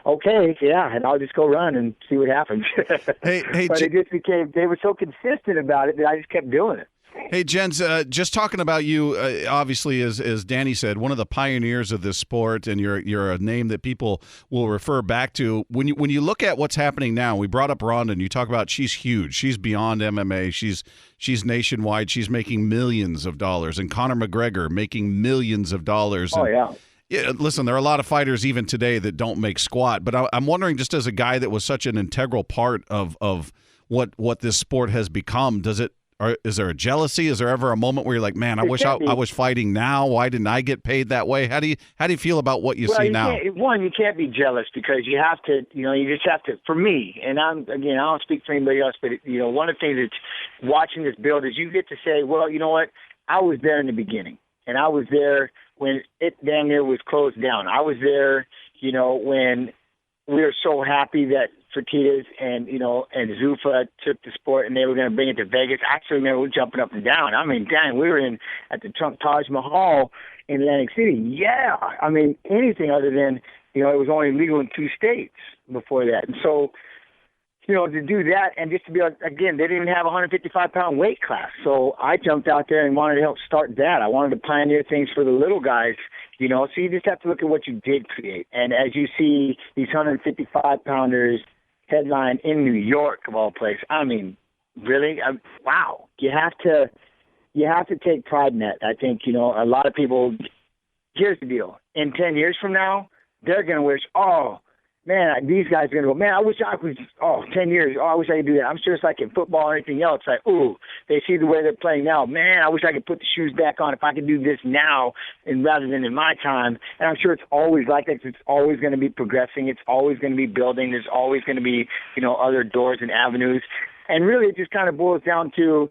okay, yeah, and I'll just go run and see what happens. Hey, but it just became, they were so consistent about it that I just kept doing it. Hey, Jens, just talking about you, obviously, as Danny said, one of the pioneers of this sport, and you're a name that people will refer back to. When you look at what's happening now, we brought up Ronda, and you talk about she's huge. She's beyond MMA. She's nationwide. She's making millions of dollars. And Conor McGregor making millions of dollars. Oh, yeah. Yeah, listen, there are a lot of fighters even today that don't make squat. But I'm wondering, just as a guy that was such an integral part of what this sport has become, is there a jealousy? Is there ever a moment where you're like, man, I wish I was fighting now. Why didn't I get paid that way? How do you feel about what you see now? You can't be jealous because you have to, you just have to, for me, and I don't speak for anybody else, but, one of the things that's watching this build is you get to say, well, you know what? I was there in the beginning, and I was there when it damn near was closed down. I was there, when we were so happy that Fertitas and Zuffa took the sport and they were going to bring it to Vegas. I actually remember we jumping up and down. I mean, dang, we were at the Trump Taj Mahal in Atlantic City. Yeah. I mean, anything other than, it was only legal in 2 states before that. And so, to do that and just to be, again, they didn't even have a 155-pound weight class. So I jumped out there and wanted to help start that. I wanted to pioneer things for the little guys, so you just have to look at what you did create. And as you see these 155-pounders headline in New York, of all places, I mean, really? Wow. You have to take pride in that. I think, a lot of people, here's the deal. In 10 years from now, they're going to wish, oh, man, these guys are going to go, man, I wish I could, 10 years, I wish I could do that. I'm sure it's like in football or anything else, like, ooh, they see the way they're playing now. Man, I wish I could put the shoes back on if I could do this now and rather than in my time. And I'm sure it's always like that. It's always going to be progressing. It's always going to be building. There's always going to be, other doors and avenues. And really it just kind of boils down to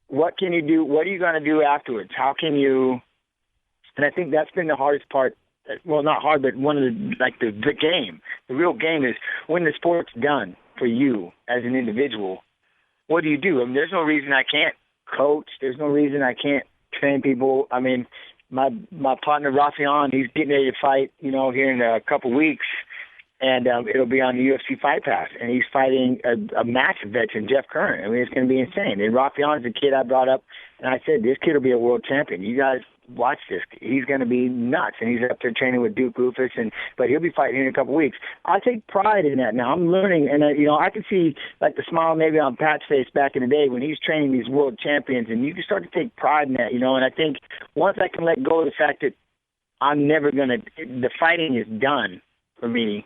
what can you do? What are you going to do afterwards? How can you – and I think that's been the hardest part. Well, not hard, but one of the game. The real game is when the sport's done for you as an individual, what do you do? I mean, there's no reason I can't coach. There's no reason I can't train people. I mean, my partner, Rafion, he's getting ready to fight, here in a couple weeks, and it'll be on the UFC Fight Pass, and he's fighting a massive veteran, Jeff Curran. I mean, it's going to be insane. And Rafion's a kid I brought up, and I said, this kid will be a world champion. You guys watch this. He's going to be nuts, and he's up there training with Duke Rufus, but he'll be fighting here in a couple of weeks. I take pride in that now. I'm learning, and I can see like the smile maybe on Pat's face back in the day when he's training these world champions, and you can start to take pride in that, and I think once I can let go of the fact that I'm never going to, the fighting is done for me,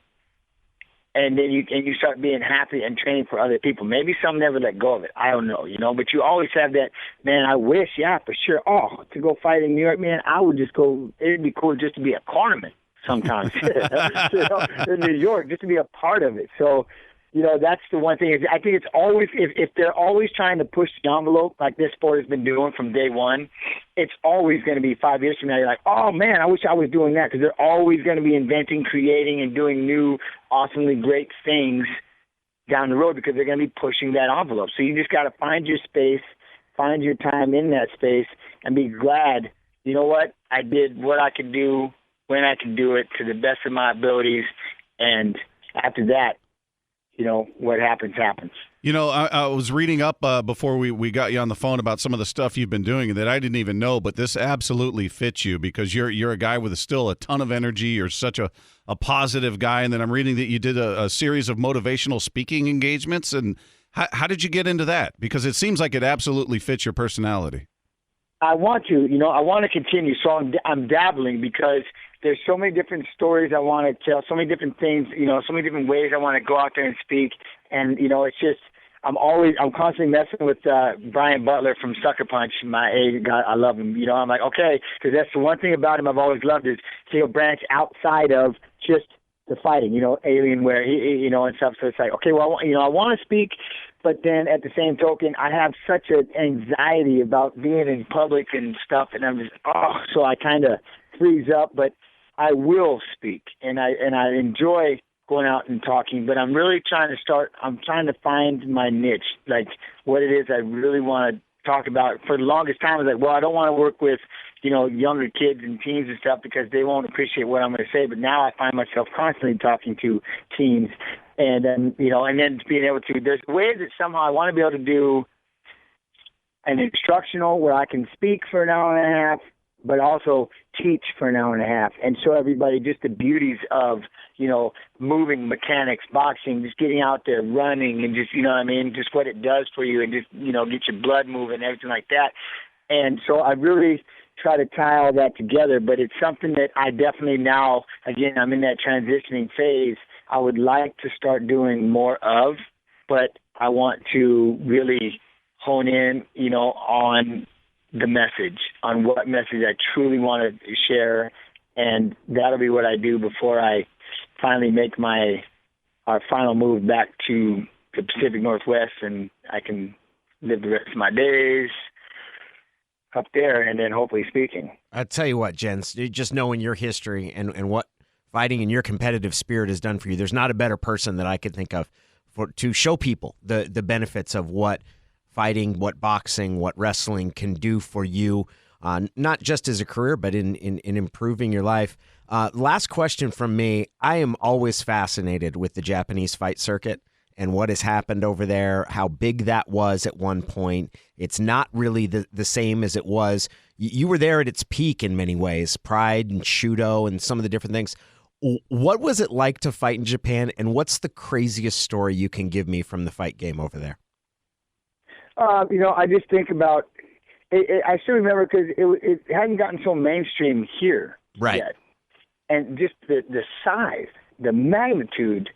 and then you start being happy and training for other people. Maybe some never let go of it. I don't know, but you always have that, man, I wish, yeah, for sure. Oh, to go fight in New York, man, I would just go, it'd be cool just to be a cornerman sometimes in New York, just to be a part of it. So, that's the one thing. I think it's always, if they're always trying to push the envelope like this sport has been doing from day one, it's always going to be 5 years from now. You're like, oh, man, I wish I was doing that, because they're always going to be inventing, creating, and doing new, awesomely great things down the road because they're going to be pushing that envelope. So you just got to find your space, find your time in that space, and be glad, you know what, I did what I could do when I could do it to the best of my abilities, and after that, what happens, happens. I was reading up before we got you on the phone about some of the stuff you've been doing that I didn't even know, but this absolutely fits you because you're a guy with still a ton of energy. You're such a positive guy. And then I'm reading that you did a series of motivational speaking engagements. And how did you get into that? Because it seems like it absolutely fits your personality. I want to, I want to continue. So I'm dabbling because there's so many different stories I want to tell, so many different things, so many different ways I want to go out there and speak. And, it's just, I'm constantly messing with Brian Butler from Sucker Punch, my guy. I love him. I'm like, okay, because that's the one thing about him I've always loved is he'll branch outside of just the fighting, Alienware, and stuff. So it's like, okay, well, I want to speak, but then at the same token, I have such an anxiety about being in public and stuff, and I'm just, so I kind of freeze up, but I will speak, and I enjoy going out and talking, but I'm really trying to find my niche, like what it is I really want to talk about. For the longest time, I was like, well, I don't want to work with, younger kids and teens and stuff because they won't appreciate what I'm going to say. But now I find myself constantly talking to teens and then, and then being able to, there's ways that somehow I want to be able to do an instructional where I can speak for an hour and a half, but also teach for an hour and a half and show everybody just the beauties of, moving mechanics, boxing, just getting out there, running, and just, just what it does for you, and just, get your blood moving, everything like that. And so I really try to tie all that together, but it's something that I definitely now, again, I'm in that transitioning phase, I would like to start doing more of, but I want to really hone in, on the message, on what message I truly want to share, and that'll be what I do before I finally make our final move back to the Pacific Northwest, and I can live the rest of my days up there, and then hopefully speaking. I'll tell you what, Jens, just knowing your history and what fighting and your competitive spirit has done for you, there's not a better person that I could think of to show people the benefits of what fighting, what boxing, what wrestling can do for you, not just as a career, but in improving your life. Last question from me. I am always fascinated with the Japanese fight circuit and what has happened over there, how big that was at one point. It's not really the same as it was. You were there at its peak in many ways, Pride and Shudo and some of the different things. What was it like to fight in Japan, and what's the craziest story you can give me from the fight game over there? I just think about it. I still remember because it hadn't gotten so mainstream here yet. And just the size, the magnitude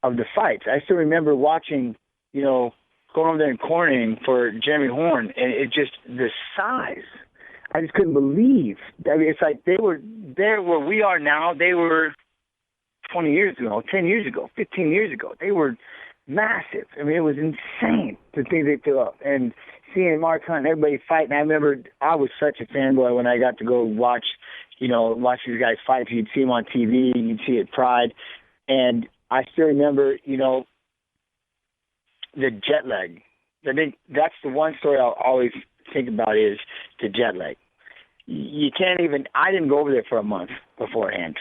of the fights. I still remember watching, going over there and cornering for Jeremy Horn, and it just, the size. I just couldn't believe. I mean, it's like they were there where we are now. They were 20 years ago, 10 years ago, 15 years ago. They were massive. I mean, it was insane, the things they threw up. And seeing Mark Hunt and everybody fight, and I remember I was such a fanboy when I got to go watch these guys fight. You'd see them on TV, you'd see it Pride. And I still remember, the jet lag. I think that's the one story I'll always think about is the jet lag. You can't even, I didn't go over there for a month beforehand,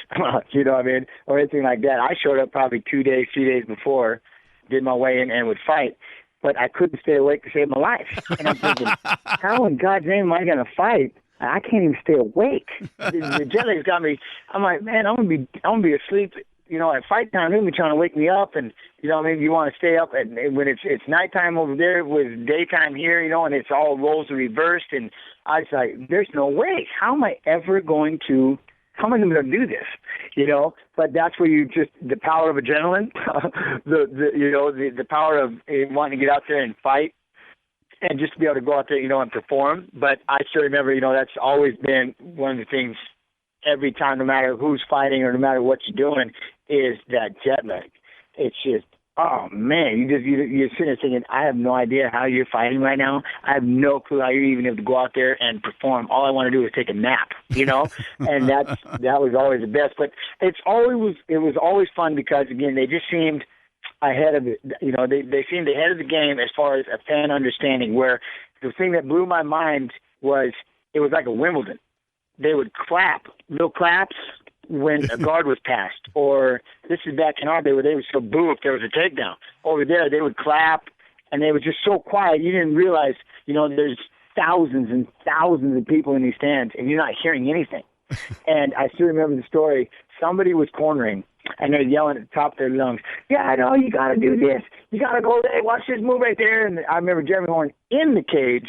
you know what I mean, or anything like that. I showed up probably 2 days, 3 days before, did my way in and would fight, but I couldn't stay awake to save my life. And I'm thinking, how in God's name am I going to fight? I can't even stay awake. The jet lag's got me. I'm like, man, I'm gonna be asleep. At fight time, they're gonna be trying to wake me up, and maybe you want to stay up. And when it's nighttime over there, it was daytime here, and it's all roles are reversed. And I was like, there's no way. How am I going to do this? But that's where you just, the power of adrenaline, the power of wanting to get out there and fight. And just to be able to go out there, and perform. But I still remember, that's always been one of the things every time, no matter who's fighting or no matter what you're doing, is that jet lag. It's just, oh man, you're sitting there thinking, I have no idea how you're fighting right now. I have no clue how you're even able to go out there and perform. All I want to do is take a nap, and that was always the best. But it was always fun because, again, they just seemed ahead of it. They seemed ahead of the game as far as a fan understanding, where the thing that blew my mind was it was like a Wimbledon. They would clap, little claps when a guard was passed, or this is back in our day where they would still boo if there was a takedown. Over there, they would clap, and they were just so quiet. You didn't realize, there's thousands and thousands of people in these stands, and you're not hearing anything. And I still remember the story. Somebody was cornering, and they're yelling at the top of their lungs, yeah, I know, you got to do this. You got to go there. Watch this move right there. And I remember Jeremy Horn in the cage,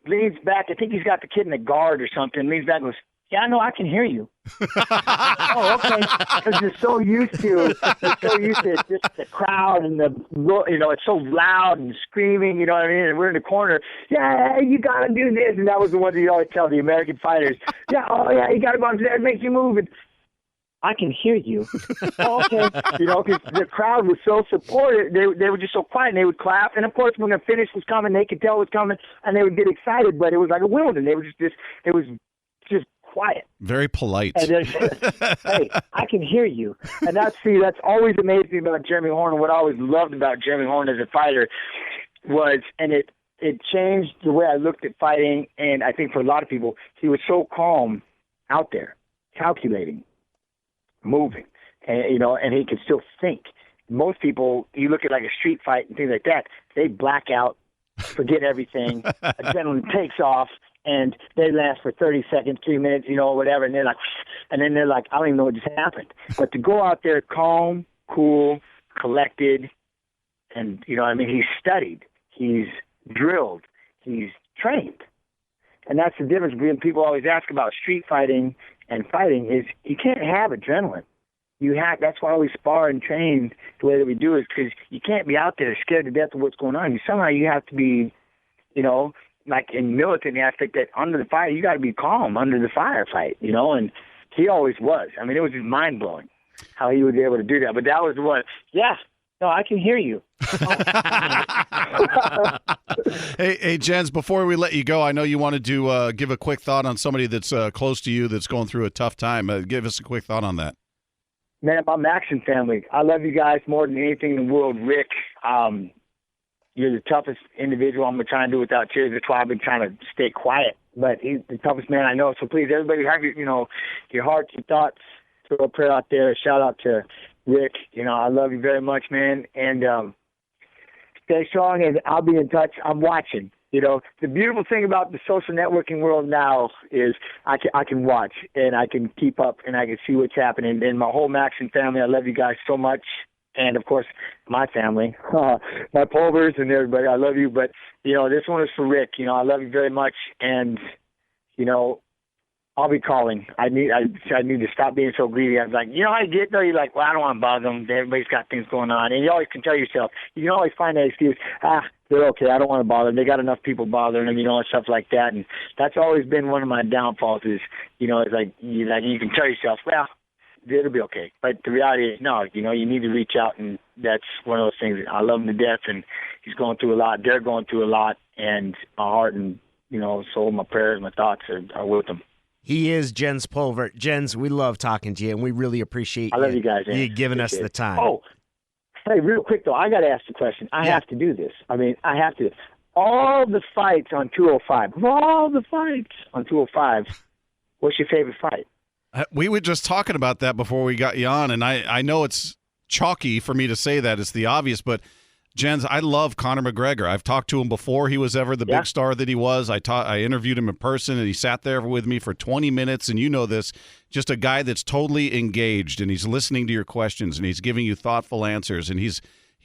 leans back. I think he's got the kid in the guard or something. Leans back and goes, yeah, I know, I can hear you. Oh, okay. Because you're so used to just the crowd and it's so loud and screaming, you know what I mean? And we're in the corner. Yeah, you got to do this. And that was the one that you always tell the American fighters. Yeah, oh, yeah, you got to go out there. It makes you move. And I can hear you. Oh, okay. Because the crowd was so supportive. They were just so quiet, and they would clap. And, of course, when the finish was coming, they could tell it was coming, and they would get excited. But it was like a Wimbledon. They were it was just quiet. Very polite. And hey, I can hear you. And that's always amazed me about Jeremy Horn. And what I always loved about Jeremy Horn as a fighter was, and it changed the way I looked at fighting. And I think for a lot of people, he was so calm out there, calculating, moving, and he could still think. Most people, you look at like a street fight and things like that, they black out forget everything. Adrenaline takes off, and they last for 30 seconds, 3 minutes, whatever, and then they're like, I don't even know what just happened. But to go out there calm, cool, collected, and, he's studied, he's drilled, he's trained. And that's the difference between people always ask about street fighting and fighting is you can't have adrenaline. That's why we spar and train the way that we do is because you can't be out there scared to death of what's going on. Somehow you have to be, like in militant aspect that under the fire, you got to be calm under the firefight, and he always was. I mean, it was just mind-blowing how he was able to do that. But that was the one, no, I can hear you. Hey, Jens, before we let you go, I know you wanted to give a quick thought on somebody that's close to you that's going through a tough time. Give us a quick thought on that. Man, my Maxon family, I love you guys more than anything in the world. Rick, you're the toughest individual I'm going to try and do without tears. That's why I've been trying to stay quiet. But he's the toughest man I know. So please, everybody, have your hearts, your thoughts. Throw a prayer out there. Shout out to Rick. I love you very much, man. And stay strong, and I'll be in touch. I'm watching. The beautiful thing about the social networking world now is I can watch, and I can keep up, and I can see what's happening. And my whole Maxon family, I love you guys so much. And, of course, my family, my Pulvers and everybody, I love you. But, this one is for Rick. I love you very much. And, I'll be calling. I need to stop being so greedy. I was like, how you get there? You're like, well, I don't want to bother them. Everybody's got things going on. And you always can tell yourself, you can always find that excuse, they're okay. I don't want to bother them. They got enough people bothering them, and stuff like that. And that's always been one of my downfalls is, it's like you can tell yourself, well, it'll be okay. But the reality is, no, you need to reach out, and that's one of those things. I love him to death, and he's going through a lot. They're going through a lot, and my heart and, soul, my prayers, my thoughts are with them. He is Jens Pulver. Jens, we love talking to you, and we really appreciate I love you guys, man. You giving us the time. Oh, hey, real quick, though, I got to ask the question. I have to do this. I mean, I have to. All the fights on 205, what's your favorite fight? We were just talking about that before we got you on, and I know it's chalky for me to say that. It's the obvious, but Jens, I love Conor McGregor. I've talked to him before he was ever the big star that he was. I interviewed him in person, and he sat there with me for 20 minutes, and you know this, just a guy that's totally engaged, and he's listening to your questions, and he's giving you thoughtful answers, and he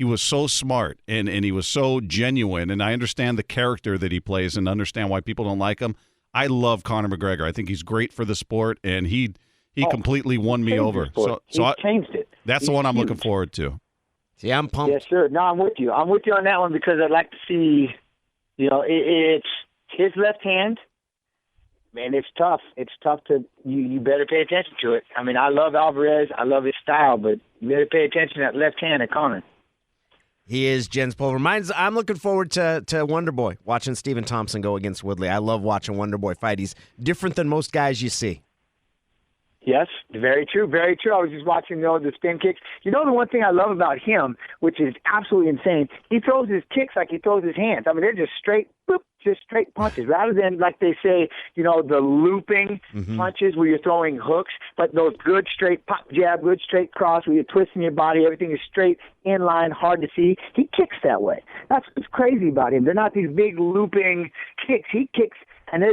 was so smart, and he was so genuine, and I understand the character that he plays and understand why people don't like him. I love Conor McGregor. I think he's great for the sport, and he completely won me over. So he changed it. That's the one I'm looking forward to. See, I'm pumped. Yes, sir. No, I'm with you. I'm with you on that one because I'd like to see, it's his left hand. Man, it's tough. It's tough to, you better pay attention to it. I mean, I love Alvarez. I love his style, but you better pay attention to that left hand at Conor. He is Jens Pulver. I'm looking forward to Wonderboy, watching Stephen Thompson go against Woodley. I love watching Wonderboy fight. He's different than most guys you see. Yes, very true, very true. I was just watching the spin kicks. The one thing I love about him, which is absolutely insane, he throws his kicks like he throws his hands. I mean, they're just straight, boop, just straight punches, rather than, like they say, the looping punches where you're throwing hooks, but those good straight pop jab, good straight cross where you're twisting your body, everything is straight, in line, hard to see. He kicks that way. That's what's crazy about him. They're not these big looping kicks. He kicks.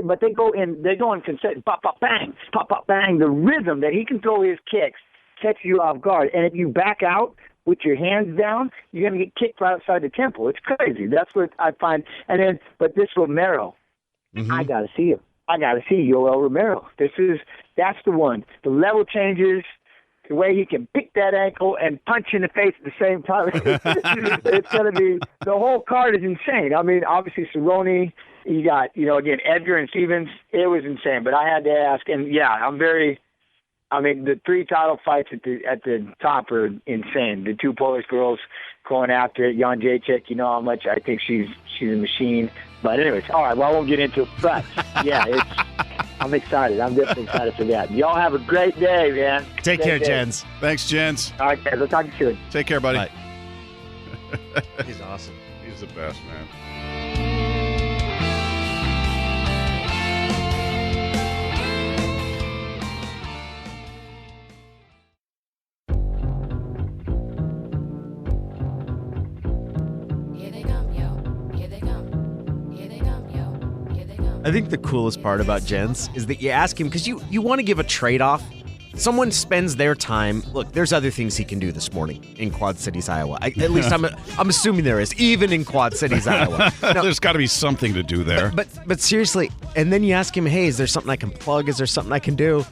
But they go in consistent, pop, pop, bang, pop, pop, bang. The rhythm that he can throw his kicks catches you off guard. And if you back out with your hands down, you're going to get kicked right outside the temple. It's crazy. That's what I find. But this Romero, I got to see him. I got to see Yoel Romero. That's the one. The level changes. The way he can pick that ankle and punch in the face at the same time. It's going to be, the whole card is insane. I mean, obviously Cerrone, you got, again, Edgar and Stevens, it was insane. But I had to ask, and the 3 title fights at the top are insane. The 2 Polish girls going after it, Joanna Jedrzejcyzk, you know how much I think she's a machine. But anyways, all right, well, I won't get into it. But, I'm excited. I'm definitely excited for that. Y'all have a great day, man. Take care, Jens. Thanks, Jens. All right, guys. I'll talk to you soon. Take care, buddy. Bye. He's awesome. He's the best, man. Here they come, yo. Here they come. I think the coolest part about Jens is that you ask him, because you want to give a trade-off. Someone spends their time. Look, there's other things he can do this morning in Quad Cities, Iowa. At least I'm assuming there is, even in Quad Cities, Iowa. No, There's got to be something to do there. But seriously, and then you ask him, hey, is there something I can plug? Is there something I can do?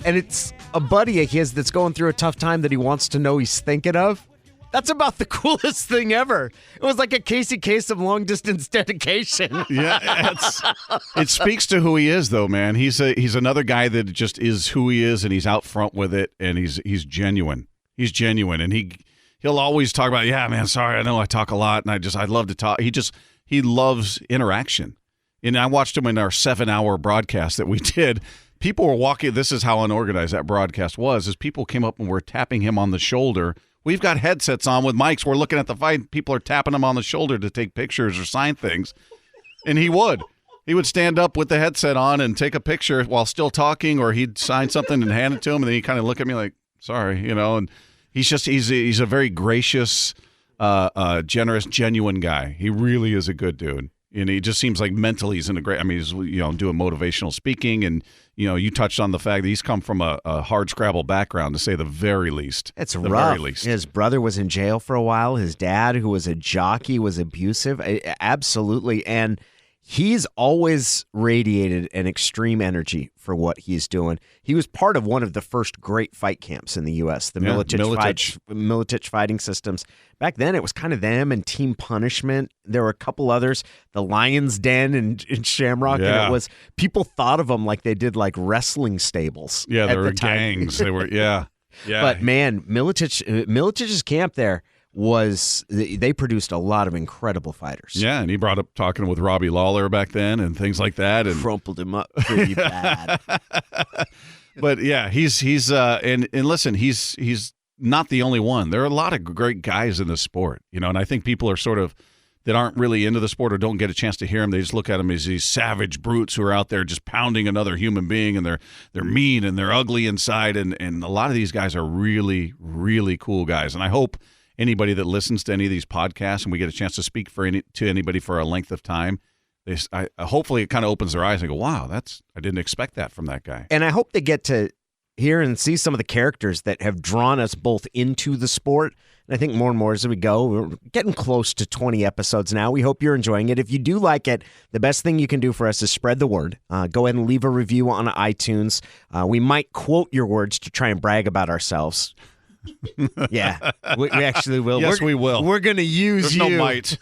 And it's a buddy of his that's going through a tough time that he wants to know he's thinking of. That's about the coolest thing ever. It was like a Casey Kasem long-distance dedication. Yeah, it speaks to who he is, though, man. He's another guy that just is who he is, and he's out front with it, and he's genuine. He's genuine, and he'll always talk about, yeah, man, sorry, I know I talk a lot, and I'd love to talk. He loves interaction. And I watched him in our 7-hour broadcast that we did. People were walking. This is how unorganized that broadcast was. As people came up and were tapping him on the shoulder. We've got headsets on with mics. We're looking at the fight. People are tapping him on the shoulder to take pictures or sign things. And he would stand up with the headset on and take a picture while still talking, or he'd sign something and hand it to him. And then he'd kind of look at me like, sorry, And he's a very gracious, generous, genuine guy. He really is a good dude. And he just seems like mentally he's in a great. I mean, he's doing motivational speaking, and you touched on the fact that he's come from a hard scrabble background, to say the very least. It's the rough. Very least. His brother was in jail for a while. His dad, who was a jockey, was abusive. Absolutely, and he's always radiated an extreme energy for what he's doing. He was part of one of the first great fight camps in the U.S., the Militich Fighting Systems. Back then, it was kind of them and Team Punishment. There were a couple others, the Lion's Den in Shamrock, and it was people thought of them like they did like wrestling stables. Yeah, there were gangs. They were, yeah. But man, Militich's camp there they produced a lot of incredible fighters. Yeah, and he brought up talking with Robbie Lawler back then and things like that, and crumpled him up pretty bad. But yeah, he's and listen, he's not the only one. There are a lot of great guys in the sport, and I think people are sort of that aren't really into the sport or don't get a chance to hear him. They just look at him as these savage brutes who are out there just pounding another human being, and they're mean and they're ugly inside, and a lot of these guys are really, really cool guys. And I hope anybody that listens to any of these podcasts and we get a chance to speak to anybody for a length of time, hopefully it kind of opens their eyes and go, wow, I didn't expect that from that guy. And I hope they get to hear and see some of the characters that have drawn us both into the sport. And I think more and more as we go, we're getting close to 20 episodes now. We hope you're enjoying it. If you do like it, the best thing you can do for us is spread the word. Go ahead and leave a review on iTunes. We might quote your words to try and brag about ourselves. Yeah, we actually will. Yes, we will. We're going to use There's you. no might.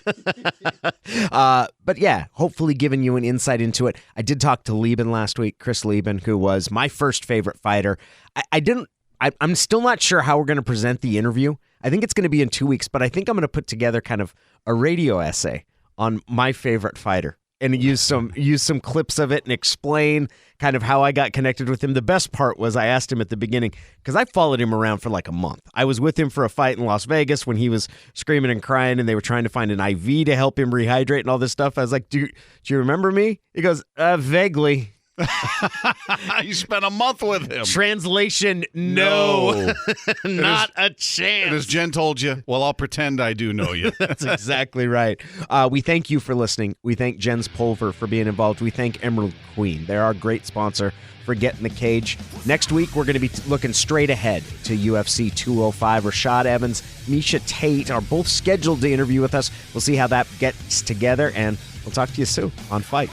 But yeah, hopefully giving you an insight into it. I did talk to Lieben last week, Chris Lieben, who was my first favorite fighter. I'm still not sure how we're going to present the interview. I think it's going to be in 2 weeks, but I think I'm going to put together kind of a radio essay on my favorite fighter and use some clips of it and explain kind of how I got connected with him. The best part was I asked him at the beginning, because I followed him around for like a month. I was with him for a fight in Las Vegas when he was screaming and crying, and they were trying to find an IV to help him rehydrate and all this stuff. I was like, do you remember me? He goes, vaguely. You spent a month with him. Translation, no. Not a chance. And as Jen told you, well, I'll pretend I do know you. That's exactly right. We thank you for listening. We thank Jen's Pulver for being involved. We thank Emerald Queen. They're our great sponsor for Get in the Cage. Next week, we're going to be looking straight ahead to UFC 205. Rashad Evans, Misha Tate are both scheduled to interview with us. We'll see how that gets together, and we'll talk to you soon on Fight.